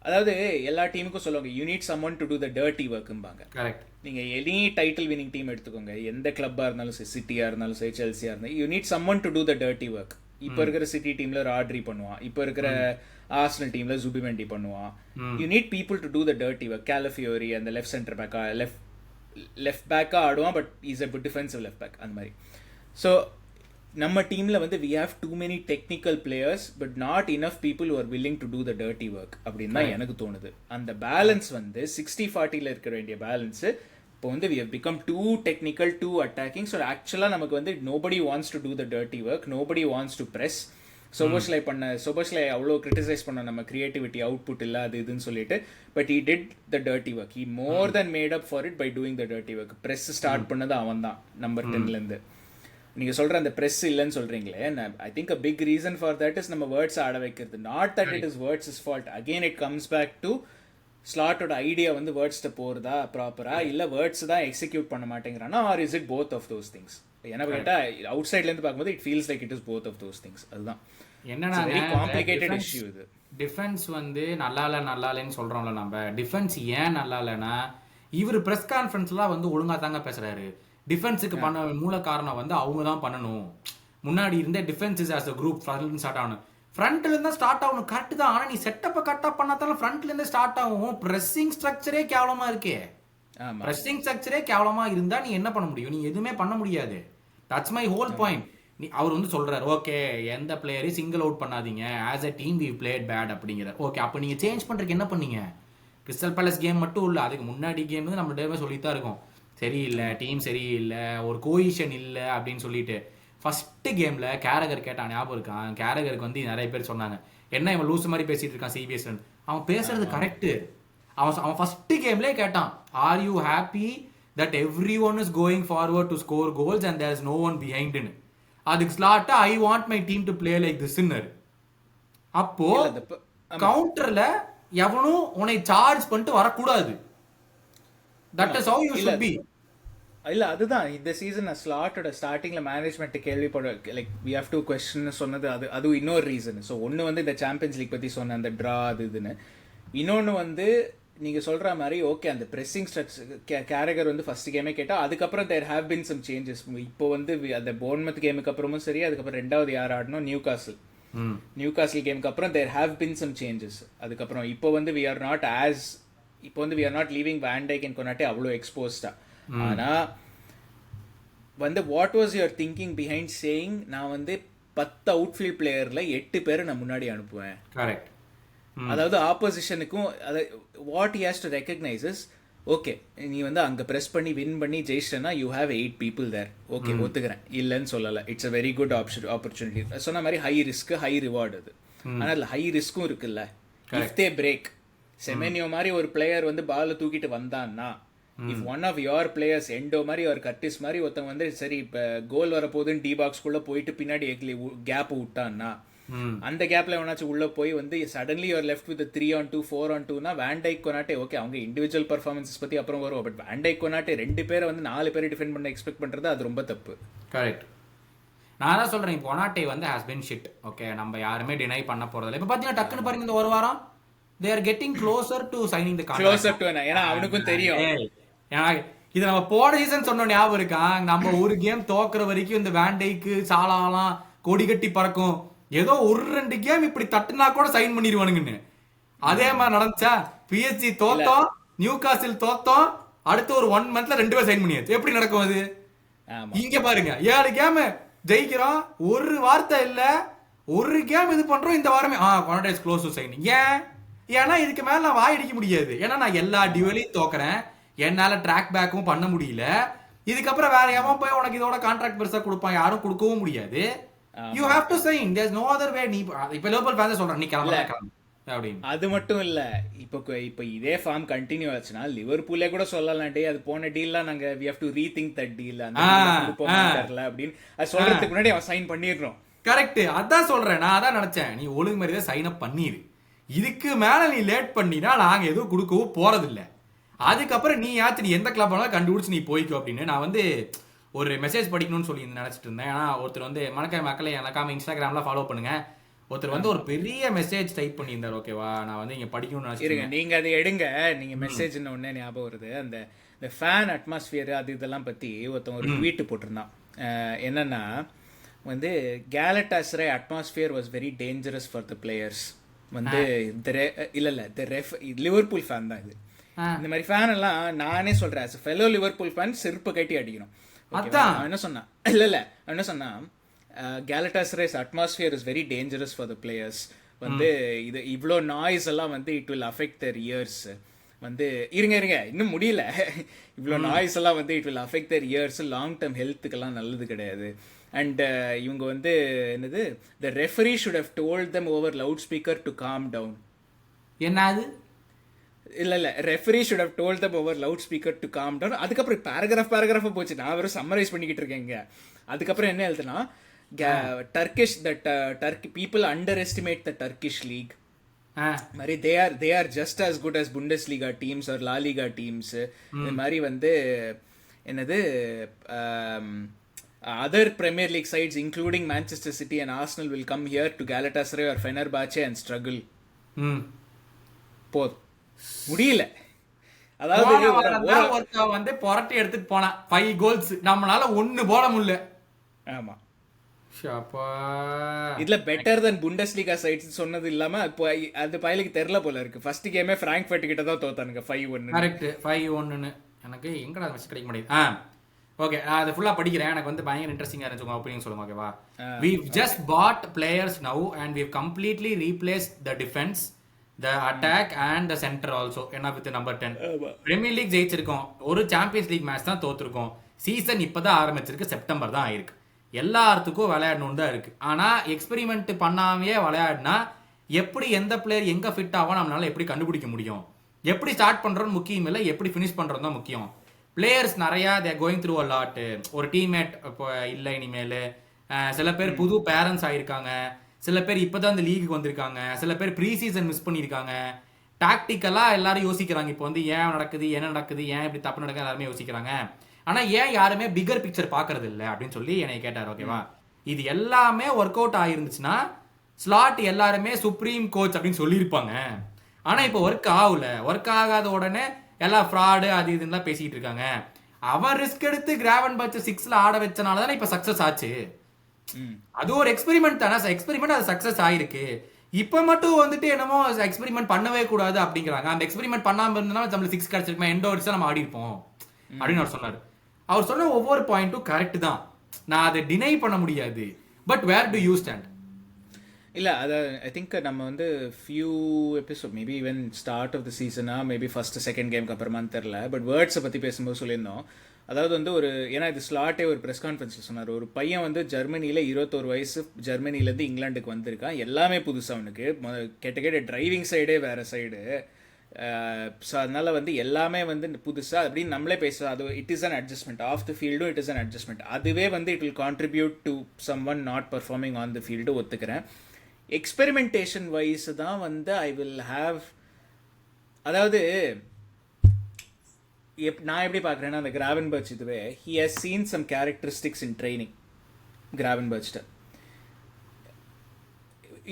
அதாவது எல்லா டீமுக்கும் சொல்லுவாங்க you need someone to do the dirty ஒர்க்கும்பாங்க. கரெக்ட். நீங்கள் எனி டைட்டில் வினிங் டீம் எடுத்துக்கோங்க, எந்த கிளப்பாக இருந்தாலும் சரி, சிட்டியாக இருந்தாலும் சரி, செல்சியாக இருந்தாலும், you need someone to do the dirty work. இப்போ இருக்கிற சிட்டி டீமில் ராட்ரி பண்ணுவான், இப்போ இருக்கிற ஆர்சனல் டீமில் ஜுபிமெண்டி பண்ணுவான். You need people to do the dirty work. Calafiori அந்த லெஃப்ட் சென்டர் பேக்கா லெஃப்ட் பேக்காக ஆடுவான், but is a defensive left back அந்த மாதிரி. ஸோ நம்ம டீமில் வந்து we have too many technical players but not enough people who are willing to do the dirty work அப்படின்னு தான் எனக்கு தோணுது. அந்த பேலன்ஸ் வந்து 60-40 இருக்க வேண்டிய பேலன்ஸு இப்போ வந்து we have become too technical, too attacking. So ஆக்சுவலாக நமக்கு வந்து nobody wants to do the dirty work, nobody wants to press. Szoboszlai அவ்வளோ கிரிட்டிசைஸ் பண்ண நம்ம கிரியேட்டிவிட்டி அவுட்புட் இல்லை அது இதுன்னு சொல்லிட்டு, but he did the dirty work. He more then made up for it by doing the dirty work. Press start பண்ணது அவன் தான் நம்பர் 10லேருந்து. நீங்கள் சொல்கிற அந்த ப்ரெஸ் இல்லைன்னு சொல்கிறீங்களே, I think a big reason for that is நம்ம வேர்ட்ஸ் ஆட வைக்கிறது. Not that it is Wirtz is fault. Again it comes back to ஸ்லாட்டோட ஐடியா வந்து வேர்ட்ஸ்ட்ட போகிறதா ப்ராப்பரா, இல்லை வேர்ட்ஸ் தான் எக்ஸிக்யூட் பண்ண மாட்டேங்கிறானா, or is it both of those things? ஏன்னா கேட்டால் அவுட் சைட்லேருந்து பார்க்கும்போது it feels like it is both of those things. அதுதான் என்னன்னா வெரி காம்ப்ளிகேட்டட் இஷ்யூ இது. டிஃபென்ஸ் வந்து நல்லா இல்லைன்னு சொல்கிறோம்ல நம்ம. டிஃபென்ஸ் ஏன் நல்லா இல்லைன்னா இவர் ப்ரெஸ் கான்ஃபரன்ஸ்லாம் வந்து ஒழுங்காக தாங்க பேசுகிறாரு. டிஃபென்ஸுக்கு பண்ண மூல காரணம் வந்து அவங்க தான் பண்ணணும். முன்னாடி இருந்தே defence is as a group start ஆகணும், ஃப்ரண்ட்ல இருந்தா ஸ்டார்ட் ஆகணும். கரெக்ட் தான். ஆனா நீ செட்டப்பை கரெக்டாக பண்ணாதாலும் ஃப்ரண்ட்ல இருந்தே ஸ்டார்ட் ஆகும். ப்ரெஸ்ஸிங் ஸ்ட்ரக்சரே கேவலமா இருக்கே. ப்ரெஸ்ஸிங் ஸ்ட்ரக்சரே கேவலமா இருந்தா நீ என்ன பண்ண முடியும்? நீ எதுவுமே பண்ண முடியாது. That's my whole point. நீ அவர் வந்து சொல்றாரு ஓகே எந்த பிளேயரையும் சிங்கிள் அவுட் பண்ணாதீங்க, as a team we played bad அப்படிங்கிற. ஓகே, அப்போ நீங்க சேஞ்ச் பண்றதுக்கு என்ன பண்ணீங்க? கிறிஸ்டல் பேலஸ் கேம் மட்டும் இல்லை, அதுக்கு முன்னாடி கேம் வந்து நம்ம டேமே சொல்லித்தான் இருக்கோம், சரியில்லை டீம் சரியில்லை, ஒரு கோயிஷன் இல்லை அப்படின்னு சொல்லிட்டு. ஃபர்ஸ்ட் கேம்ல கேரகர் கேட்டான், ஞாபகம் இருக்கான்? கேரகருக்கு வந்து நிறைய பேர் சொன்னாங்க என்ன இவன் லூஸ் மாதிரி பேசிட்டு இருக்கான் சிபிஎஸ். அவன் பேசுறது கரெக்டு. அவன் ஃபர்ஸ்ட் கேம்லேயே கேட்டான், are you happy that every one is going forward to score goals and there is no one பிஹைண்ட்னு. அதுக்கு ஸ்லாட்டா I want my team to play like திஸ்ன்னு. அப்போ கவுண்டர்ல எவனும் உன்னை சார்ஜ் பண்ணிட்டு வரக்கூடாது. That is how you should be. இல்ல அதுதான் இந்த சீசன் ஸ்லாட்டோட ஸ்டார்டிங்ல மேனேஜ்மெண்ட் கேள்விப்பட like we have to question சொன்னது அது இன்னொரு ரீசன். ஸோ ஒன்று வந்து இந்த சாம்பியன்ஸ் லீக் பத்தி சொன்ன அந்த ட்ரா அது இதுன்னு, இன்னொன்று வந்து நீங்க சொல்ற மாதிரி ஓகே அந்த ப்ரெஸ்ஸிங் ஸ்ட்ரக்சர் கேரகர் வந்து ஃபர்ஸ்ட் கேமே கேட்டா அதுக்கப்புறம் தேர் ஹேவ் பின் சம் சேஞ்சஸ். இப்போ வந்து அந்த போர்ன்மத் கேமுக்கு அப்புறமும் சரி, அதுக்கப்புறம் ரெண்டாவது யார் ஆடணும் நியூ காசில் கேமுக்கு அப்புறம் there have been some changes. அதுக்கப்புறம் இப்போ வந்து we are not leaving Van Dijk and Konate அவ்வளோ எக்ஸ்போஸ்டா. ஆனா வந்து what was your thinking behind saying நான் வந்து 10 அவுட்ஃபீல்ட் பிளேயர்ல 8 பேரை நான் முன்னாடி அனுப்புவேன். கரெக்ட். அதாவது ஆப்போசிஷனுக்கும் what he has to recognise is okay நீ வந்து அங்க பிரஸ் பண்ணி வின் பண்ணி ஜெயிச்சிட்டனா you have 8 people there. Okay ஒத்துக்கிறேன், இல்லைன்னு சொல்லலை. It's a very good opportunity. சொன்ன மாதிரி ஹை ரிஸ்க் ஹை ரிவார்டு அது. ஆனால் அதில் ஹை ரிஸ்க்கும் இருக்குல்ல. இஃப் தே பிரேக் செமெனியோ மாதிரி ஒரு பிளேயர் வந்து பாலை தூக்கிட்டு வந்தான்னா, if one of your players Endo மாதிரி ஒரு கர்டிஸ் மாதிரி ஒருத்தவங்க வந்து சரி இப்போ கோல் வரப்போகுதுன்னு டி பாக்ஸ்குள்ளே போயிட்டு பின்னாடி கேப் விட்டான்னா, அந்த கேப்ல எவனாச்சும் உள்ள போய் வந்து suddenly you're left with 3-on-2 4-on-2னா வேன் டைக் கொனாட்டே ஓகே அவங்க இண்டிவிஜுவல் பர்ஃபார்மன்ஸஸ் பத்தி அப்புறம் வரும். பட் வேன் டைக் கொனாட்டே 2 பேரை வந்து 4 பேரை டிஃபெண்ட் பண்ண எக்ஸ்பெக்ட் பண்றது அது ரொம்ப தப்பு. கரெக்ட். நான் தான் சொல்றேன், இப்போ கொனாட்டே வந்து ஹஸ் பின் ஷிட். ஓகே நம்ம யாருமே டினை பண்ண போறதில்ல. இப்போ பாத்தீங்கன்னா டக்குன்னு பாருங்க இந்த ஒரு வாரம் they are getting closer to signing the contract. Closer to ஏன்னா அவனுக்கும் தெரியும். இது நம்ம போன சீசன் சொன்ன ஞாபகம் இருக்கா? நம்ம ஒரு கேம் தோக்குற வரைக்கும் இந்த வேன் டைக்கு சாலாலாம் கொடி கட்டி பறக்கும், ஏதோ ஒரு 2 கேம் இப்படி தட்டுனா கூட சைன் பண்ணிடுவானுங்கன்னு. அதே மாதிரி நடந்துச்சா? பிஎஸ்ஜி தோத்தோம், நியூ காசில் தோத்தோம், அடுத்து ஒரு 1 monthல 2 பேர் சைன் பண்ணியாச்சு. எப்படி நடக்கும் அது? இங்க பாருங்க 7 கேம் ஜெயிக்கிறோம், ஒரு வார்த்தை இல்ல, ஒரு கேம் இது பண்றோம் இந்த வாரமே கொனாட்டே இஸ் க்ளோஸ் டு சைனிங். ஏன்னா இதுக்கு மேல நான் வாய் அடிக்க முடியாது. ஏன்னா நான் எல்லா டியூவலையும் தோக்குறேன், என்னால ட்ராக் பேக்கும் பண்ண முடியல. இதுக்கப்புறம் வேற எவன் போய் உனக்கு இதோட கான்ட்ராக்ட் பெருசா கொடுப்பான்? யாரும் கொடுக்கவும் முடியாது. You have to sign. There's no other way. நீ இப்ப லோக்கல் ஃபேன்ஸ் சொல்றேன், நீ கிளம்பலாம் அப்படின்னு. அது மட்டும் இல்ல, இப்போ இதே ஃபார்ம் கண்டினியூ ஆச்சுன்னா லிவர்பூலே கூட சொல்லலாம், டே அது போன டீல்லாம் நாங்க we have to rethink that deal அந்த தெரியல அப்படின்னு அது சொல்றதுக்கு முன்னாடி அவன் சைன் பண்ணிடுறோம். கரெக்ட், அதான் சொல்றேன். நான் அதான் நினைச்சேன், நீ ஒழுங்கு மாதிரி தான் சைன் அப் பண்ணிடு. இதுக்கு மேல நீ லேட் பண்ணினா நாங்க எதுவும் கொடுக்கவும் போறதில்லை. அதுக்கப்புறம் நீ ஆச்சு நீ எந்த கிளப் வேணாலும் கண்டுபிடிச்சு நீ போய்க்கோ அப்படின்னு நான் வந்து ஒரு மெசேஜ் படிக்கணும்னு சொல்லி நினைச்சிட்டு இருந்தேன். ஏன்னா ஒருத்தர் வந்து மக்களை எனக்காம இன்ஸ்டாகிராம்ல ஃபாலோ பண்ணுங்க, ஒருத்தர் வந்து ஒரு பெரிய மெசேஜ் டைப் பண்ணியிருந்தார். ஓகேவா, நான் வந்து இங்க படிக்கணும்னு நினைச்சிருக்கேன். நீங்க அதை எடுங்க. நீங்க மெசேஜ் உடனே ஞாபகம் வருது, அந்த ஃபேன் அட்மாஸ்பியர் அது இதெல்லாம் பத்தி ஒருத்தன் ஒரு ட்வீட் போட்டிருந்தான். என்னன்னா வந்து Galatasaray atmosphere was very dangerous for the players. வந்து லிவர்பூல் ஃபேன் தான் இது. இந்த மாதிரி ஃபேன் எல்லாம் நானே சொல்றேன், ஃபெலோ லிவர்பூல் ஃபேன் செருப்பு கட்டி அடிக்கணும். என்ன சொன்னா என்ன சொன்னா கேலட்டாஸ்ரேஸ் atmosphere is very dangerous for the players. வந்து இது இவ்வளோ நாய்ஸ் எல்லாம் வந்து it will affect their ears. வந்து இருங்க இன்னும் முடியல. இவ்வளோ நாய்ஸ் எல்லாம் வந்து it will affect their ears, long term ஹெல்த்துக்கெல்லாம் நல்லது கிடையாது. அண்ட் இவங்க வந்து என்னது the referee should have told them over loudspeaker to calm down. என்னது? இல்ல referee should have told them over loudspeaker to calm down. அதுக்கப்புறம் பேராகிராஃபா போச்சு, நான் வெறும் சம்மரைஸ் பண்ணிக்கிட்டு இருக்கேங்க. அதுக்கப்புறம் என்ன எழுதுனா Turkish Turkey people underestimate the Turkish league மாதிரி they are just as good as Bundesliga teams or La Liga teams. இந்த மாதிரி வந்து என்னது other Premier League sides including Manchester City and Arsenal will come here to Galatasaray or Fenerbahce and struggle. போதும், முடியல. அதாவது ஒருத்தன் வந்து புரட்டி எடுத்துட்டு போனா 5 கோல்ஸ், நம்மளால 1 போட முடியல. ஆமா, இதுல பெட்டர் தென் புண்டஸ்லீகா சைட்ஸ் சொன்னது இல்லாம அது பயலுக்கு தெரியல போல இருக்கு. ஃபர்ஸ்ட் கேமே பிராங்க்ஃபர்ட் கிட்ட தான் தோத்தானுங்க 5-1. கரெக்ட், 5-1. எனக்கு எங்கடா மெசேஜ் கிடைக்க மாட்டேங்குது. ஓகே, நான் அதை ஃபுல்லா படிக்கிறேன். எனக்கு வந்து பயங்கர இன்ட்ரெஸ்டிங்கா இருந்துச்சு உங்க ஒப்பீனியன் சொல்லுங்க. ஓகேவா, we've just bought players now and we've completely replaced the defense, the attack and the center also. என்ன வித் நம்பர் 10 பிரீமியர் லீக் ஜெயிச்சிருக்கோம், ஒரு சாம்பியன்ஸ் லீக் மேட்ச் தான் தோத்துருக்கோம். சீசன் இப்பதான் ஆரம்பிச்சிருக்கு, செப்டம்பர் தான் ஆயிருக்கு. எல்லாத்துக்கும் விளையாடணும்னு தான் இருக்கு. ஆனா எக்ஸ்பெரிமெண்ட் பண்ணாமையே விளையாடினா எப்படி எந்த பிளேயர் எங்க ஃபிட் ஆகும் நம்மளால எப்படி கண்டுபிடிக்க முடியும்? எப்படி ஸ்டார்ட் பண்றோம்னு முக்கியம் இல்லை, எப்படி ஃபினிஷ் பண்றோம் தான் முக்கியம். பிளேயர்ஸ் நிறைய they going through a lot. ஒரு டீம்மேட் இப்போ இல்லை இனிமேல். சில பேர் புது பேரண்ட்ஸ் ஆயிருக்காங்க, சில பேர் இப்பதான் இந்த லீக்கு வந்திருக்காங்க, சில பேர் ப்ரீ சீசன் மிஸ் பண்ணியிருக்காங்க. டாக்டிக்கலா எல்லாரும் யோசிக்கிறாங்க. இப்போ வந்து ஏன் நடக்குது, என்ன நடக்குது, ஏன் இப்படி தப்பு நடக்குது எல்லாருமே யோசிக்கிறாங்க. ஆனா ஏன் யாருமே பிகர் பிக்சர் பாக்குறது இல்ல அப்படின்னு சொல்லி என்னை கேட்டார். ஓகேவா, இது எல்லாமே ஒர்க் அவுட் ஆயிருந்துச்சுன்னா ஸ்லாட் எல்லாருமே சுப்ரீம் கோச் அப்படின்னு சொல்லியிருப்பாங்க. ஆனா இப்போ ஒர்க் ஆகாத உடனே எல்லாம் ஃப்ராடு அது இதுன்னு பேசிட்டு இருக்காங்க. அவன் ரிஸ்க் எடுத்து கிராவன்பர்ச் 6ல ஆட வச்சனால தானே இப்ப சக்சஸ் ஆச்சு. அது ஒரு எக்ஸ்பெரிமெண்ட் தானே, எக்ஸ்பெரிமெண்ட் அது சக்சஸ் ஆயிருக்கு. இப்ப மட்டும் வந்துட்டு என்னமோ எக்ஸ்பெரிமெண்ட் பண்ணவே கூடாது அப்படிங்கிறாங்க. அந்த எக்ஸ்பெரிமெண்ட் பண்ணாம இருந்தா நம்மளுக்கு 6 கிடைச்சிருக்குமா, எண்டோ அடிச்சா நம்ம ஆடி இருப்போம் அப்படின்னு அவர் சொன்னாரு. அவர் சொன்ன ஒவ்வொரு பாயிண்ட்டும் கரெக்ட் தான், நான் அதை டினை பண்ண முடியாது. But where do you stand? இல்லை அதை ஐ திங்க் நம்ம வந்து few episode maybe even start of the சீசனாக மேபி ஃபஸ்ட்டு செகண்ட் கேமுக்கு அப்புறமான்னு தெரில, பட் வேர்ட்ஸை பற்றி பேசும்போது சொல்லியிருந்தோம். அதாவது வந்து ஒரு ஏன்னா இது ஸ்லாட்டே ஒரு ப்ரெஸ் கான்ஃபரன்ஸில் சொன்னார். ஒரு பையன் வந்து ஜெர்மனியில் 21 வயசு ஜெர்மனிலேருந்து இங்கிலாந்துக்கு வந்திருக்கான். எல்லாமே புதுசாக அவனுக்கு கேட்ட டிரைவிங் சைடே வேறு சைடு. ஸோ அதனால் வந்து எல்லாமே வந்து புதுசாக அப்படின்னு நம்மளே பேசுகிறோம். அது it is an adjustment of the ஃபீல்டும், இட் இஸ் அன் அட்ஜஸ்ட்மெண்ட். அதுவே வந்து it will contribute to someone not performing on the field ஒத்துக்கிறேன். எக்ஸ்பெரிமெண்டேஷன் வைஸ் தான் வந்து ஐ வில் ஹாவ், அதாவது நான் எப்படி பார்க்குறேன்னா அந்த கிராவன்பர்ச் இதுவே he has seen some characteristics in training. கிராவன்பர்ச்ட்ட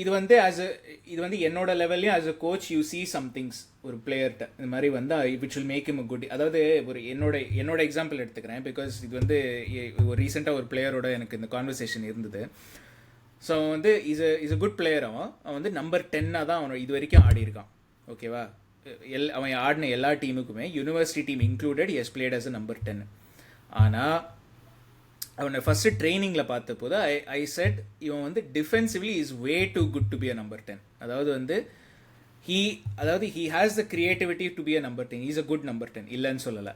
இது வந்து இது வந்து என்னோட லெவல்லையும் as a coach you see somethings ஒரு பிளேயர்கிட்ட இந்த மாதிரி வந்து which will make him a good. அதாவது ஒரு என்னோட எக்ஸாம்பிள் எடுத்துக்கிறேன். பிகாஸ் இது வந்து ஒரு ரீசெண்டாக ஒரு பிளேயரோட எனக்கு இந்த கான்வர்சேஷன் இருந்தது. ஸோ அவன் வந்து இஸ் அ குட் பிளேயர். அவன் வந்து நம்பர் 10 தான் அவன் இது வரைக்கும் ஆடி இருக்கான். ஓகேவா, அவன் ஆடின எல்லா டீமுக்குமே university team included he's played as a number 10. ஆனால் அவனை ஃபஸ்ட்டு ட்ரைனிங்கில் பார்த்த போது ஐ செட் இவன் வந்து defensively is way too good to be a number 10. அதாவது வந்து he has the creativity to be a number 10. Is a good number 10 இல்லைன்னு சொல்லலை.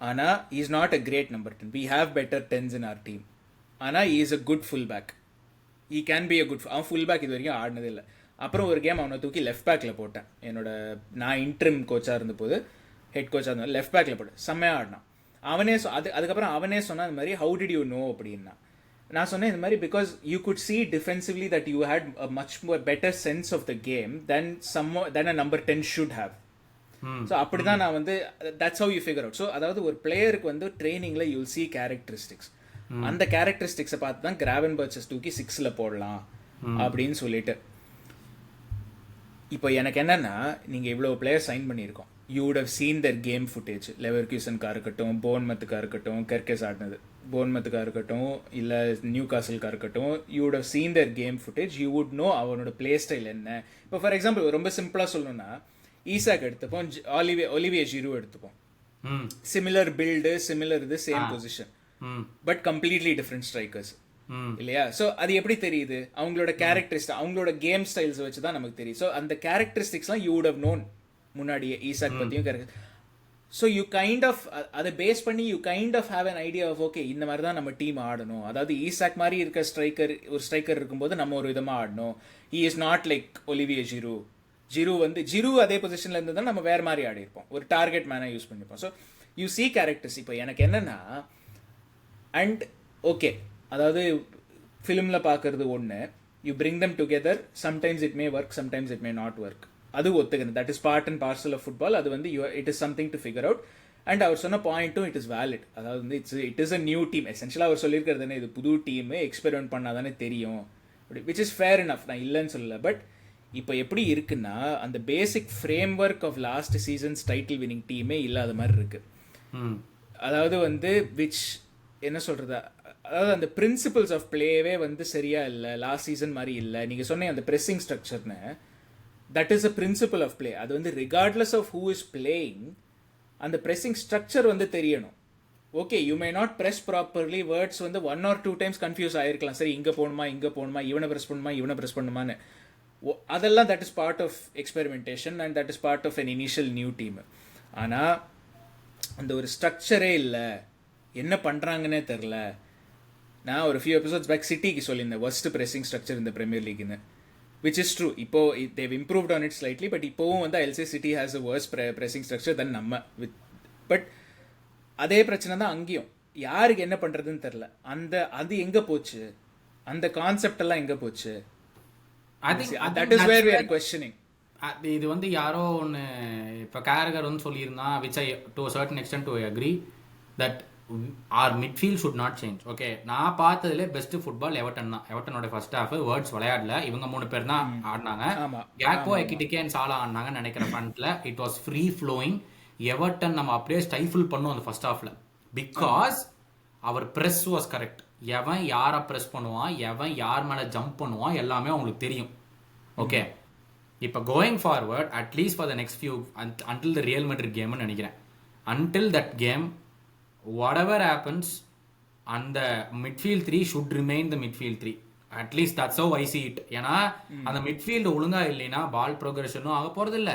ஆனால் is not a great number 10. We have better 10s in our team. ஆனால் is a good full back. He can be a good. அவன் ஃபுல் பேக் இது வரைக்கும் ஆடினதே இல்லை. அப்புறம் ஒரு கேம் அவனை தூக்கி லெஃப்ட் பேக்கில் போட்டேன். நான் இன்ட்ரிம் கோச்சாக இருந்தபோது, ஹெட் கோச்சாக இருந்தது, லெஃப்ட் பேக்கில் போட்டேன். செம்மையாக ஆடினான். அவனே அதுக்கப்புறம் அவனே சொன்னான் இந்த மாதிரி ஹவு டிட் யூ நோ அப்படின்னா. நான் சொன்னேன் இந்த மாதிரி because you could see defensively that you had a much more better sense of the game then a number 10 should have. So அப்படி தான் நான் வந்து that's how you figure out. So அதாவது ஒரு பிளேயருக்கு வந்து ட்ரைனிங்கில் யூ சி கேரக்டரிஸ்டிக்ஸ். அந்த கேரக்டரிஸ்டிக்ஸை பார்த்து தான் கிராவன்பர்ச்சஸ் தூக்கி 6ல் போடலாம் அப்படின்னு சொல்லிட்டு. இப்போ எனக்கு என்னென்னா, நீங்கள் இவ்வளோ பிளேயர் சைன் பண்ணியிருக்கோம். You would have seen their game footage. லெவர்க்யூசனுக்காக இருக்கட்டும், போர்ன்மத்துக்காக இருக்கட்டும், கெர்கெஸ் ஆடினது போர்ன்மத்துக்காக இருக்கட்டும், இல்லை நியூ காசலுக்காக இருக்கட்டும், you would have seen their game footage. You would know அவனோட பிளே ஸ்டைல் என்ன. இப்போ ஃபார் எக்ஸாம்பிள் ரொம்ப சிம்பிளாக சொல்லணும்னா, ஈசாக் எடுத்துப்போம், ஒலிவியே ஜிரூ எடுத்துப்போம். சிமிலர் பில்டு, சிமிலர் இது, same position, but completely different strikers இல்லையா? ஸோ அது எப்படி தெரியுது? அவங்களோட கேரக்டரிஸ்டிக், அவங்களோட கேம் ஸ்டைல்ஸ் வச்சு தான் நமக்கு தெரியும். ஸோ அந்த கேரக்டரிஸ்டிக்ஸ்லாம் யூ வுட் ஹவ் நோன் முன்னாடியே ஈசாக் பற்றியும். ஸோ யூ கைண்ட் ஆஃப் அதை பேஸ் பண்ணி you kind of have an idea of okay இந்த மாதிரி தான் நம்ம டீம் ஆடணும். அதாவது ஈசாக் மாதிரி இருக்க ஒரு ஸ்ட்ரைக்கர் இருக்கும்போது நம்ம ஒரு விதமாக ஆடணும். He is not like Olivier Giroud அதே பொசிஷனில் இருந்து தான் நம்ம வேறு மாதிரி ஆடி இருப்போம், ஒரு டார்கெட் மேனாக யூஸ் பண்ணிப்போம். So you see characters. இப்போ எனக்கு என்னென்னா, அண்ட் ஓகே அதாவது ஃபிலிமில் பார்க்குறது ஒன்று, you bring them together, sometimes it may work, sometimes it may not work. அது ஒத்துக்கணும். That is part and parcel of football. அது வந்து it is something to figure out. And அவர் சொன்ன பாயிண்ட்டும் இட் இஸ் வேலிட். அதாவது வந்து it is a new team. எசென்ஷியலாக அவர் சொல்லியிருக்கிறது தானே, இது புது டீமு, எக்ஸ்பெரிமெண்ட் பண்ணால் தானே தெரியும், விச் இஸ் ஃபேர் இனஃப், நான் இல்லைன்னு சொல்லலை. பட் இப்போ எப்படி இருக்குன்னா, அந்த basic framework of last season's title winning டீமே இல்லாத மாதிரி இருக்கு. அதாவது வந்து விச் என்ன சொல்கிறது, அதாவது அந்த பிரின்சிபல்ஸ் ஆஃப் பிளேவே வந்து சரியா இல்லை, லாஸ்ட் சீசன் மாதிரி இல்லை. நீங்கள் சொன்னீங்க அந்த ப்ரெஸ்ஸிங் ஸ்ட்ரக்சர்னு, that is a principle of play. அது வந்து regardless of who is playing, அந்த ப்ரெஸ்ஸிங் ஸ்ட்ரக்சர் வந்து தெரியணும். Okay, you may not press properly, Wirtz வந்து 1 or 2 times கன்ஃபியூஸ் ஆகிருக்கலாம். சரி, இங்கே போகணுமா, இவனை ப்ரெஸ் பண்ணுமான்னு. அதெல்லாம் that is part of experimentation and that is part of an initial new team. ஆனால் அந்த ஒரு ஸ்ட்ரக்சரே இல்லை, என்ன பண்ணுறாங்கன்னே தெரில. நான் ஒரு ஃபியூ எபிசோட்ஸ் பேக் சிட்டிக்கு சொல்லியிருந்தேன் worst pressing structure இந்த பிரீமியர் லீக்னு, விச் இஸ் ட்ரூ. இப்போ they've improved on it slightly, but இப்போவும் வந்து எல்சி city has a worst pressing structure than நம்ம பட் அதே பிரச்சனை தான் அங்கேயும். யாருக்கு என்ன பண்ணுறதுன்னு தெரில. அது எங்கே போச்சு, அந்த கான்செப்ட் எல்லாம் எங்கே போச்சு? That is where we are questioning. இது வந்து யாரோ ஒன்று இப்போ கேரகர் வந்து சொல்லியிருந்தான், which I to a certain extent to agree, that our midfield should not change. Okay, நான் பார்த்ததுல பெஸ்ட் ஃபுட்பால் எவர்டன் தான். எவர்டனோட ஃபர்ஸ்ட் ஹாஃப் வேர்ட்ஸ் விளையாடல, இவங்க 3 பேர் தான் ஆடினாங்க. ஆமா கேக்போ, எக்கிட்டிகே அண்ட் சாலா ஆடினாங்கன்னு நினைக்கிறேன் ஃப்ரண்ட்ல. It was free flowing. Everton நம்ம அப்படியே ஸ்டைஃபிள் பண்ணோம் அந்த ஃபர்ஸ்ட் ஹாஃப்ல, because our press was correct. எவன் யாரை பிரஸ் பண்ணுவான், எவன் யார் மேல ஜம்ப் பண்ணுவான், எல்லாமே அவங்களுக்கு தெரியும். ஓகே, இப்போ going forward at least for the next few until the real Madrid கேம்னு நினைக்கிறேன். Until that game whatever happens, அந்த midfield 3 should remain the midfield 3. at least that's how I see it. ஏன்னா அந்த மிட்ஃபீல்ட் ஒழுங்கா இல்லைன்னா பால் ப்ரோக்ரஷனும் ஆக போறது இல்ல,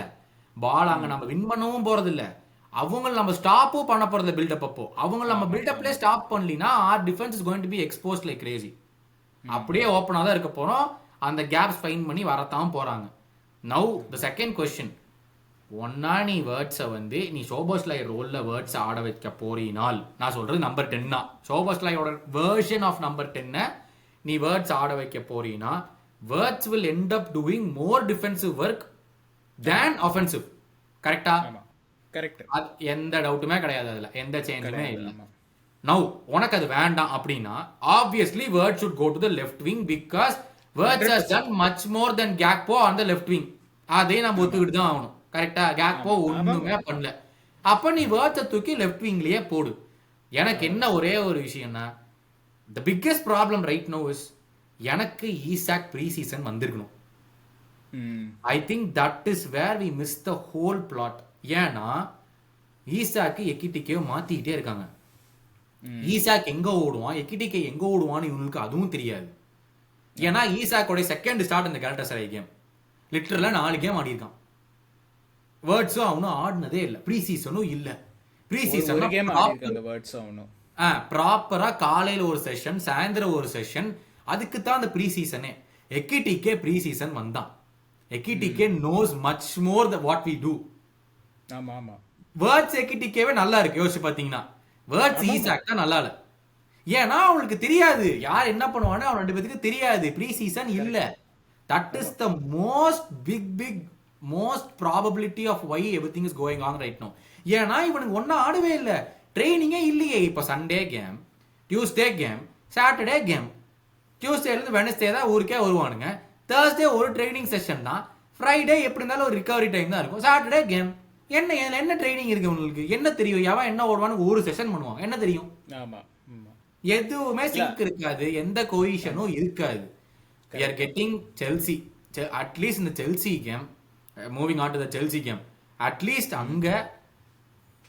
பால் அங்க நம்ம வின் பண்ணவும் போறது இல்ல, அவங்க நம்ம ஸ்டாப்பும் பண்ண போறது பில்டப். அப்போ அவங்க நம்ம பில்டப்ல stop பண்ணலினா our defense is going to be exposed like crazy. அப்படியே ஓப்பனா தான் இருக்க போறோம், அந்த கேப்ஸ் ஃபைன் பண்ணி வரத்தான் போறாங்க. now the second question, ஒன்னா நீ வேர்ட்ஸை வந்து நீ ஷோபோஸ்லாய் ரோல்ல வேர்ட்ஸ் ஆட வைக்க போறினால், நான் சொல்றது நம்பர் 10 தான், ஷோபோஸ்லாயோட வெர்ஷன் ஆஃப் நம்பர் 10 நீ வேர்ட்ஸ் ஆட வைக்க போறீனா, Wirtz will end up doing more defensive work than offensive. கரெக்டா? கரெக்ட், எந்த டவுட்டுமே கிடையாது, அதுல எந்த சேஞ்சுமே இல்லை. நவ் உனக்கு அது வேண்டாம் அப்படின்னா obviously Wirtz should go to the left wing, because Wirtz has done much more then Gakpo on the left wing. அதே நம்ம ஒத்துக்கிட்டு தான் ஆகணும். கரெக்டா? கேக்போ ஒண்ணுமே பண்ணல, அப்ப நீ வேர்ட்ஸை தூக்கி லெஃப்ட் விங்லயே போடு. எனக்கு என்ன ஒரே ஒரு விஷயம்னா, the biggest problem right now is, எனக்கு ஈசாக் ப்ரீ சீசன் வந்திருக்கணும். I think that is where we miss the whole plot. ஏன்னா ஈசாக்கு எக்கிட்டிக்கே மாத்திக்கிட்டே இருக்காங்க. ஈசாக் எங்க ஓடுவான், எக்கிட்டிக்கே எங்க ஓடுவான்னு இவங்களுக்கு அதுவும் தெரியாது. ஏன்னா ஈசாக்கோட செகண்ட் ஸ்டார்ட் இந்த கேலக்டர்சராய் கேம் லிட்டரலா 4 கேம் ஆடி இருக்கான். வேர்ட்ஸும் அவனும் ஆடினதே இல்லை, ப்ரீ சீசனும் இல்ல. ப்ரீ சீசன் ப்ராப்பரா காலையில ஒரு செஷன், சாயந்தரம் ஒரு செஷன், அதுக்கு தான் அந்த ப்ரீ சீசனே. எக்கிட்டிக்கே ப்ரீ சீசன் வந்தான். Ekitike knows much more the what we do. ஆமா ஆமா, வேர்ட்ஸ் எக்கிட்டிக்கேவே நல்லா இருக்கு யோசிச்சு பாத்தீங்கன்னா, வேர்ட்ஸ் ஈசாக் தான் நல்லா இல்ல. ஏன்னா அவனுக்கு தெரியாது யார் என்ன பண்ணுவான்னு, அவன் 2 பேருக்கு தெரியாது. ப்ரீ சீசன் இல்ல. That is the most big most probability of why everything is going on right now. ஏன்னா இவனுக்கு ஒன்னும் ஆடவே இல்லை, ட்ரைனிங்கே இல்லையே. இப்போ Sunday game, Tuesday game, Saturday game, டியூஸ்டேலேருந்து வெனஸ்டே தான் ஊருக்கே வருவானுங்க, தேர்ஸ்டே ஒரு ட்ரைனிங் செஷன் தான், ஃப்ரைடே எப்படி இருந்தாலும் ஒரு ரிகவரி டைம் தான் இருக்கும், சாட்டர்டே கேம். என்ன ட்ரைனிங் இருக்கு உங்களுக்கு? என்ன தெரியும் எவன் என்ன ஓடுவான்னு? ஒரு செஷன் பண்ணுவாங்க, என்ன தெரியும்? எதுவுமே சிங்க் இருக்காது, எந்த கோஹிஷனும் இருக்காது. we are getting Chelsea, at least in the Chelsea game, moving on to the Chelsea game, at least அங்க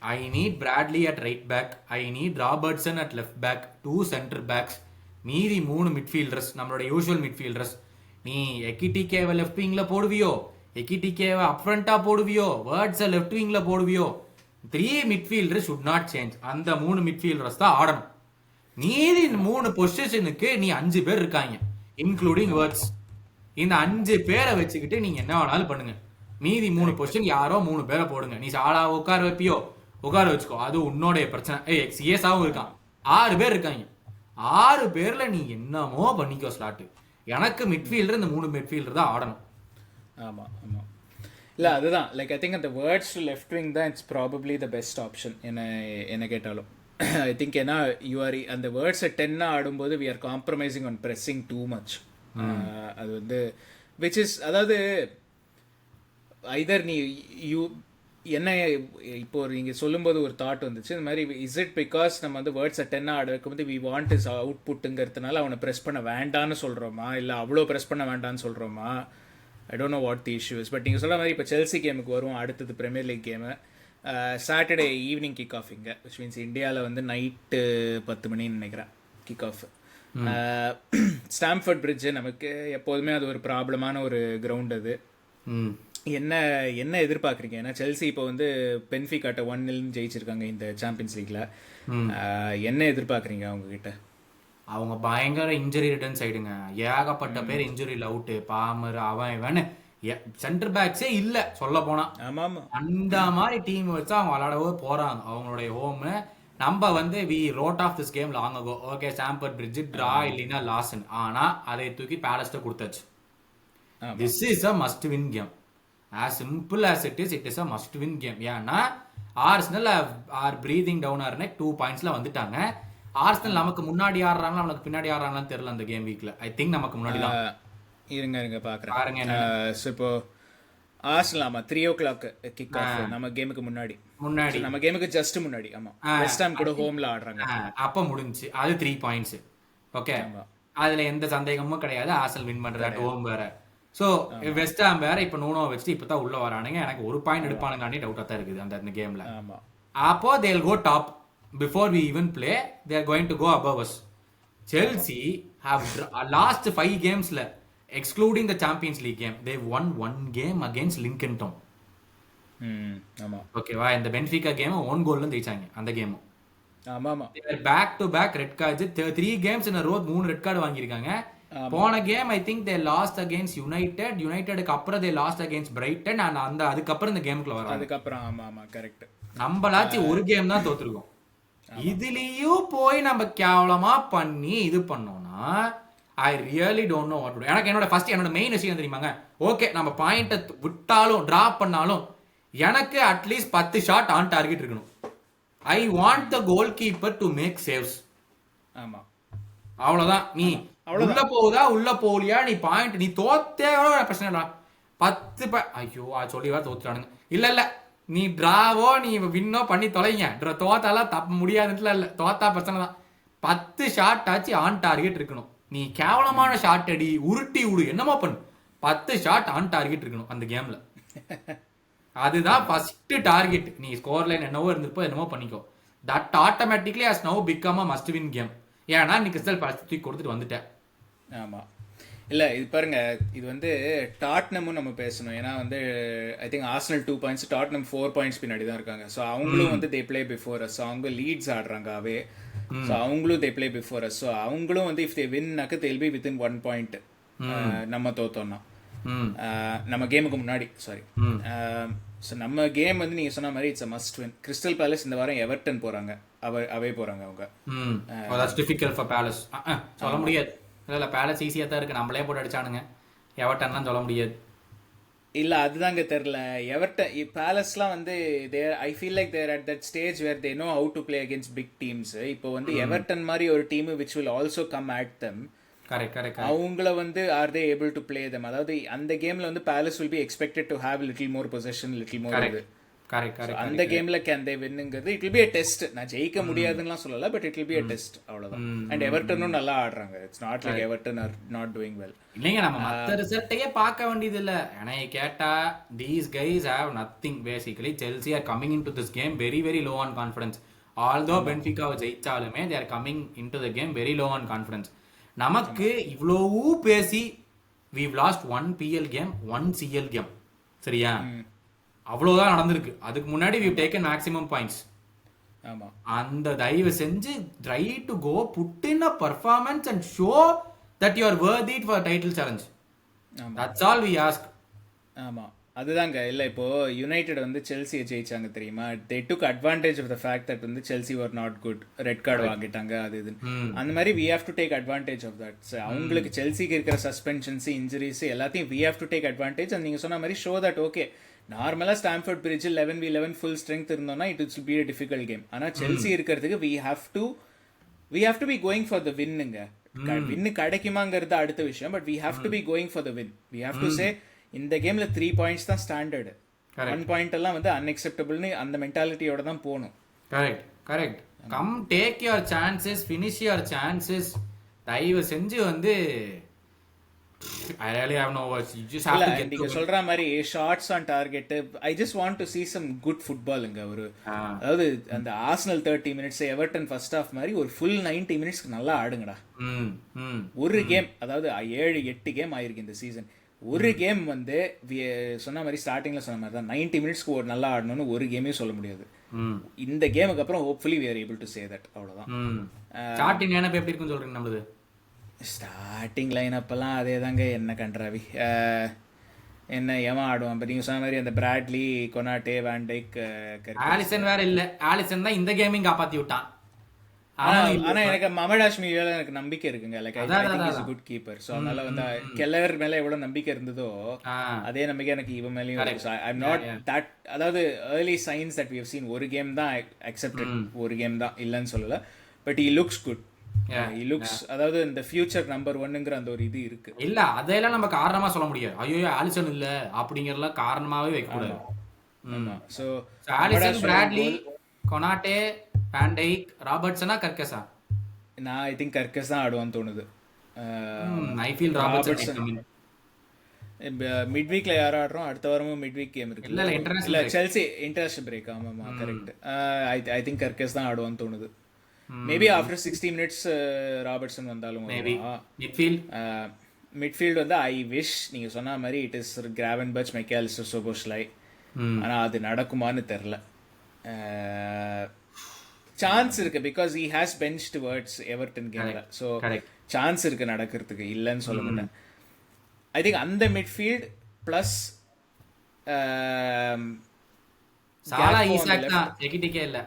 I need Bradley at right back, I need Robertson at left back, 2 center backs, மீதி 3 midfielders, நம்மளோட யூசுவல் midfielders. நீ எக்கிட்டிகேவை லெஃப்ட் விங்ல போடுவியோ, எக்கிட்டிகேவை அப் ஃப்ரண்டா போடுவியோ, வேர்ட்ஸை லெஃப்ட் விங்ல போடுவியோ, 3 midfielders should not change. அந்த 3 midfielders தான் ஆடணும். மீதி 3 பொசிஷனுக்கு நீ 5 பேர் இருக்காங்க, இன்க்ளூடிங் வேர்ட்ஸ். இந்த 5 பேரை வச்சுக்கிட்டு நீங்க என்ன வேணாலும் பண்ணுங்க. மீதி 3 பொசிஷன் யாரோ 3 பேரை போடுங்க. நீ சாலா உட்கார வைப்பியோ, உட்கார வச்சுக்கோ, அது உன்னோடைய பிரச்சனை. சிஎஸ்ஆவும் இருக்கான், 6 பேர் இருக்காங்க. 6 பேர்ல நீ என்னமோ பண்ணிக்கோ ஸ்லாட். எனக்கு மிட்ஃபீல்டர் இந்த 3 மிட்ஃபீல்டர் தான் ஆடணும். ஆமா ஆமா, இல்லை அதுதான் லைக் ஐ திங்க் அந்த வேர்ட்ஸ் டு லெஃப்ட் விங் தான் it's probably the best option என்ன கேட்டாலும். ஐ திங்க் ஏன்னா யூஆர் அந்த வேர்ட்ஸை 10 ஆடும்போது we are compromising on pressing too much. அது வந்து விச் இஸ், அதாவது ஐதர் நீ யூ என்ன இப்போ நீங்கள் சொல்லும்போது ஒரு தாட் வந்துச்சு இந்த மாதிரி, இஸ் இட் பிகாஸ் நம்ம வந்து வேர்ட்ஸை 10 ஆட வைக்கும்போது வி வாண்ட் இஸ் அவுட் புட்டுங்கிறதுனால அவனை ப்ரெஸ் பண்ண வேண்டான்னு சொல்கிறோமா, இல்லை அவ்வளோ ப்ரெஸ் பண்ண வேண்டான்னு சொல்கிறோமா? I don't know what the issue is. But நீங்கள் சொல்கிற மாதிரி இப்போ செல்சி கேமுக்கு வரும், அடுத்தது Premier League game Saturday evening kick off இங்கே, விச் மீன்ஸ் இந்தியாவில் வந்து நைட்டு 10 மணின்னு நினைக்கிறேன் கிக் ஆஃப். ஸ்டாம்ஃபோர்ட் பிரிட்ஜு நமக்கு எப்போதுமே அது ஒரு ப்ராப்ளமான ஒரு கிரவுண்ட். அது என்ன எதிர்பார்க்குறீங்க? ஏன்னா செல்சி இப்போ வந்து பென்ஃபிகாட்ட 1-0 ஜெயிச்சிருக்காங்க இந்த சாம்பியன்ஸ் லீக்ல. என்ன எதிர்பார்க்குறீங்க அவங்ககிட்ட? அவங்க பயங்கர இன்ஜுரி ரிட்டர்ன்ஸ் ஆயிடுங்க, ஏகப்பட்ட பேர் இன்ஜுரியில் அவுட்டு, பாமர் அவன் இவன் சென்டர் பேக்ஸே இல்லை சொல்ல போனா. அந்த மாதிரி டீம் வச்சு அவங்க விளையாடவே போறாங்க அவங்களுடைய ஹோம். நம்ம வந்து we wrote off this game long ago. Okay, Stamford Bridge draw இல்லைன்னா லாஸ்ன்னு, ஆனா அதை தூக்கி பேலஸ்ட கொடுத்தாச்சு. This is a must win game. as simple as it is a must win game. ஏன்னா Arsenal are breathing down our neck 2 பாயிண்ட்ஸ்ல வந்துட்டாங்க. ஆர்சனல் நமக்கு முன்னாடி ஆடுறாங்களா நமக்கு பின்னாடி ஆடுறாங்களான்னு தெரியல அந்த கேம் வீக்ல. ஐ திங்க் நமக்கு முன்னாடி தான். இருங்க பாக்குறேன். பாருங்க என்ன. ஸோ இப்போ ஆர்சனல் ஆமா 3:00 கிக் ஆஃப் நம்ம கேமுக்கு முன்னாடி நம்ம கேமுக்கு ஜஸ்ட் முன்னாடி. ஆமா வெஸ்ட் ஹாம் கூட ஹோம்ல ஆடுறாங்க. அப்ப முடிஞ்சுச்சு. அது 3 பாயிண்ட்ஸ். ஓகே, அதுல எந்த சந்தேகமும் கிடையாது. ஆர்சனல் வின் பண்றாரு ஹோம் வேற. சோ வெஸ்ட் ஹாம் வேற இப்ப நூனோ வச்சுட்டு இப்பதான் உள்ள வரானுங்க. எனக்கு ஒரு பாயிண்ட் எடுப்பானுங்காண்டி டவுட்டா தான் இருக்குது அந்த கேம்ல. அப்போ they'll go top before we even play. they are going to go above us. Chelsea have last 5 gamesல excluding the Champions League game they won 1 game against Lincoln Town. ஆமா ஓகேவா, இந்த பென்ஃபிகா கேம் ஓன் கோல்ல ஜெயிச்சாங்க அந்த கேம். ஆமா ஆமா back to back red card 3 games in a row 3 red card வாங்கியிருக்காங்க. போன game I think they lost against யுனைட்டெடுக்கு அப்புறம் they lost against Brighton and அந்த அதுக்கப்புறம் இந்த கேமுக்குள்ள வராங்க. அதுக்கப்புறம் ஆமா ஆமா கரெக்ட். நம்மளாச்சு ஒரு கேம் தான் தோத்துருக்கோம். இதுலயும் போய் நம்ம கேவலமா பண்ணி இது பண்ணோம்னா I really don't know what to to. எனக்கு என்னோட மெயின் விஷயம் தெரியுமாங்க, ஓகே நம்ம பாயிண்ட்டை விட்டாலும் டிராப் பண்ணாலும் எனக்கு அட்லீஸ்ட் 10 ஷாட் ஆன் டார்கெட் இருக்கணும். I want the goalkeeper to make saves. ஆமா அவ்வளவுதான். நீ உள்ள போகுதா உள்ள போகலையா நீ பாயிண்ட் நீ தோத்தே பிரச்சனை 10 ஐயோ சொல்லி வர தோத்துட்டானுங்க. இல்ல நீ டிராவோ நீ வின்னோ பண்ணி தொலைங்க. தோத்தாலாம் தப்ப முடியாதுல. இல்ல தோத்தா பிரச்சனை தான். 10 ஷாட் ஆச்சு ஆன் டார்கெட் இருக்கணும். நீ கேவலமான ஷாட் அடி உருட்டி விடு என்னமோ பண்ணு, 10 ஷாட் ஆன் டார்கெட் இருக்கணும் அந்த கேம்ல. அதுதான் ஃபர்ஸ்ட் டார்கெட். நீ ஸ்கோர் லைன் என்னவோ இருந்திருப்போ என்னமோ பண்ணிக்கோ. That automatically has now become a must win game. ஏன்னா நீ கிறிஸ்டல் பேலஸ் தூக்கி கொடுத்துட்டு வந்துட்டேன். ஆமா இல்ல இது பாருங்க, இது வந்து டாட்னமும் நம்ம பேசணும். ஏன்னா வந்து I think Arsenal 2 points Tottenham 4 points பின்னாடி தான் இருக்காங்க. ஸோ அவங்களும் வந்து தே பிளே பிஃபோர் அஸ். அவங்க லீட்ஸ் ஆடுறாங்க அவே. ஸோ அவங்களும் they play before us. So அவங்களும் வந்து if they வின்னாக்க they'll be within 1 point. நம்ம தோத்தோம்னா நம்ம கேமுக்கு முன்னாடி சாரி. ஸோ நம்ம கேம் வந்து நீங்க சொன்ன மாதிரி it's a must win. Crystal palace இந்த வாரம் எவர்டன் போறாங்க, அவே போறாங்க அவங்க. That's difficult for palace. சொல்ல முடியாது. இல்ல பேலஸ் ஈஸியா தான் இருக்கு, நம்மளே போட்டு அடிச்சானுங்க. எவர்டன்லாம் சொல்ல முடியாது. இல்ல அதுதாங்க தெரியல. எவர்டன் பேலஸ்லாம் வந்து I feel like they're at that stage where they know how to play against big teams. இப்போ வந்து எவர்டன் மாதிரி ஒரு team which will also come at them. அவங்கள வந்து are they able to play them. அதாவது அந்த கேம்ல வந்து Palace will be expected to have little more position, little more இது. அந்த கேம்ல கேன் தே வின்ங்கிறது it will be a test. நான் ஜெயிக்க முடியாதுன்னு சொல்லல, but it will be a test அவ்வளவுதான். அண்ட் எவர்டனும் நல்லா ஆடுறாங்க. It's not like Everton R not doing well. இல்லைங்க நம்ம மத்த ரிசல்ட்டையே பார்க்க வேண்டியது இல்ல. ஏன்னா கேட்டா these guys have nothing basically. Chelsea are coming into this game very very low on confidence. Although Benfica ஜெயிச்சாலுமே they are coming into the game very low on confidence. நமக்கு இவ்வளவு பேசி we've lost 1 PL game 1 CL game. சரியா, அவ்வளவுதான் நடந்திருக்கு. அதுக்கு முன்னாடி we've taken maximum points. ஆமா, அந்த தயவு செஞ்சு try to go put in a performance and show that you are worthy for title challenge. That's all we ask. ஆமா அதுதாங்க. இல்ல இப்போ யுனைடெட் வந்து செல்சியை ஜெயிச்சாங்க தெரியுமா. they took advantage of the fact that வந்து Chelsea were not good. Red card வாங்கிட்டாங்க அது இது. அந்த மாதிரி we have to take advantage of that. அவங்களுக்கு செல்சிக்கு இருக்கிற சஸ்பென்ஷன்ஸ் இன்ஜுரிஸ் எல்லாத்தையும் we have to take advantage. and நீங்க சொன்ன மாதிரி show that okay நார்மலா Stamford Bridge 11v11 full strength இருந்தோம்னா it will be a difficult game. ஆனா செல்சி இருக்கிறதுக்கு we have to be going for the winங்க. வின்னு கிடைக்குமாங்கிறது அடுத்த விஷயம். But we have to be going for the win. we have to say இந்த கேம்ல 3 பாயிண்ட்ஸ் தான் ஸ்டாண்டர்டு. 1 பாயிண்ட் எல்லாம் வந்து அன்எக்செப்டபிள்னு அந்த மென்டாலிட்டியோட தான் போகணும். Correct. Come take your chances, finish your chances. தயவு செஞ்சு வந்து I really have no words. You just have to get நீங்க சொல்ற மாதிரி shots on target. I just want to see some good footballங்க. ஒரு அதாவது அந்த Arsenal 30 minutes Everton first half மாதிரி ஒரு ஃபுல் 90 மினிட்ஸ்க்கு நல்லா ஆடுங்கடா. ஒரு கேம் அதாவது 7-8 கேம் ஆயிருக்கு இந்த சீசன். ஒரு கேம் வந்து சொன்ன மாதிரி ஸ்டார்டிங்ல சொன்ன மாதிரி தான் 90 மினிட்ஸ்க்கு ஒரு நல்லா ஆடணும்னு ஒரு கேமே சொல்ல முடியாது. இந்த கேமுக்கு அப்புறம் hopefully we are able to say that. அவ்வளவுதான். ஸ்டார்டிங் லைனப் எப்படி இருக்குன்னு சொல்றீங்க நம்மளுது? ஸ்டார்டிங் லைனப் எல்லாம் அதே தாங்க. என்ன கண்ட்ராவி என்ன ஏமா ஆடுவான். இப்போ நீங்கள் சொன்ன மாதிரி அந்த பிராட்லி, கொனாட்டே, வான் டைக், ஆலிசன் வேற இல்ல. ஆலிசன் தான் இந்த கேமையும் காப்பாத்தி விட்டான். ஆனா எனக்கு மமட் ஹாஷ்மி மேல எனக்கு நம்பிக்கை இருக்குங்க. Like I think is a good keeper. So அதனால வந்து கெல்லர் மேல எவ்வளவு நம்பிக்கை இருந்ததோ அதே நம்பிக்கை எனக்கு இவன் மேலயும் இருக்கு. So I'm not that, அதாவது early signs that we have seen ஒரு கேம் தான் accepted, ஒரு கேம் தான் இல்லன்னு சொல்லல, but he looks good. He looks, அதாவது இந்த ஃபியூச்சர் நம்பர் 1ங்கற அந்த ஒரு இது இருக்கு. இல்ல அதெல்லாம் நம்ம காரணமா சொல்ல முடியாது. ஐயோ ஆலிசன் இல்ல அப்படிங்கறதெல்லாம் காரணமாவே வைக்க கூடாது. ஆமா. சோ ஆலிசன், பிராட்லி, கொனாட்டே, வான் டைக், ராபர்ட்சனா, கர்கஸா? நான் ஐ திங்க் கர்கஸ் தான் ஆடுவான்னு தோணுது. I feel Robertson. மிட் வீக்ல யார் ஆடுறோம்? அடுத்த வாரமும் மிட் வீக் கேம் இருக்கு. இல்ல இன்டர்நேஷனல் செல்சி இன்டர்நேஷனல் பிரேக். ஆமாமா, கரெக்ட். ஐ திங்க் கர்கஸ் தான் ஆடுவான்னு தோணுது. மேபி ஆஃப்டர் 60 minutes ராபர்ட்சன் வந்தாலும் மிட்ஃபீல்ட் வந்து ஐ விஷ் நீங்க சொன்ன மாதிரி இட் இஸ் கிராவன்பர்ச், மெக்காலிஸ்டர், சோபோஸ்லை. ஆனா அது நடக்குமான்னு தெரியல. சான்ஸ் இருக்கு because he has benched towards Everton கேம்ல. சோ சான்ஸ் இருக்கு நடக்கிறதுக்கு, இல்லன்னு சொல்ல மாட்டேன். ஐ திங்க் அந்த மிட்ஃபீல்ட் பிளஸ் சாலா, ஈசாக் தான், எகிட்டிகே இல்ல.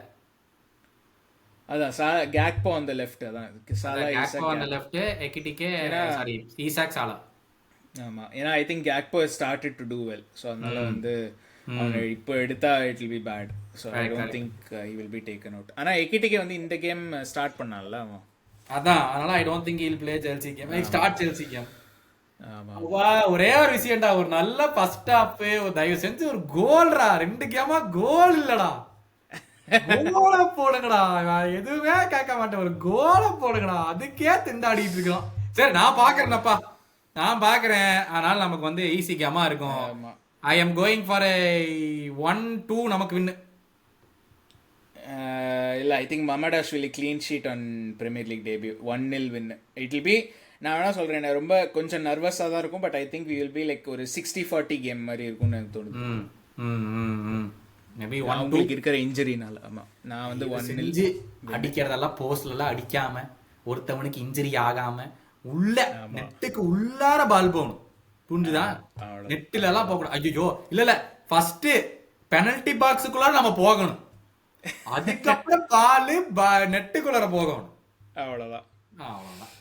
அதான் கேக்போ ஆன் தி லெஃப்ட். அதான் சாலா, Isak on the left, Ekitike sorry Isak, Salah. ஆமா, ஏன்னா I think Gakpo has started to do well. So அதனால வந்து அவனை இப்போ எடுத்தா it will be bad. So I don't think he will be taken out. ஆனா எகிட்டிகே வந்து இந்த கேம் ஸ்டார்ட் பண்ணான்ல அவன். அதான் அதனால I don't think he will play Chelsea game. Like start Chelsea game. ஆமா. ஒரே ஒரு விஷயம்டா, ஒரு நல்ல ஃபர்ஸ்ட் ஹாஃப் தயவு செஞ்சு ஒரு கோல்ரா, 2 கேமா கோல் இல்லடா, கோல போடுங்கடா. எதுவுமே கேட்க மாட்டேன், ஒரு கோல போடுங்கடா, அதுக்கே திண்டாடிட்டு இருக்கோம். சரி நான் பாக்குறேன்ப்பா, நான் பாக்குறேன். அதனால நமக்கு வந்து ஈஸி கேமா இருக்கும். I am going for a 1-2 நமக்கு வின். இல்ல I think Mamardashvili clean sheet on Premier League debut 1-0 win. It will be, நான் வேணா சொல்றேன், ரொம்ப கொஞ்சம் நர்வஸா தான் இருக்கும், but I think we will be like ஒரு 60-40 கேம் மாதிரி இருக்கும்னு எனக்கு தோணுது. மேபி உங்களுக்கு இருக்கிற இன்ஜரினால. ஆமா, நான் வந்து 1-0 அடிக்கிறதெல்லாம் போஸ்ட்ல எல்லாம் அடிக்காம, ஒருத்தவனுக்கு இன்ஜரி ஆகாம உள்ள நெட்டுக்கு உள்ளார பால் போகணும், புரிஞ்சுதா? நெட்டில எல்லாம் போக கூடாது. ஐயோ இல்ல ஃபர்ஸ்ட் பெனல்டி பாக்ஸுக்குள்ளார நம்ம போகணும், அதுக்கப்புறம் பால் நெட்டுக்குள்ளார போகணும். அவ்வளவுதான். அவ்வளவுதான்.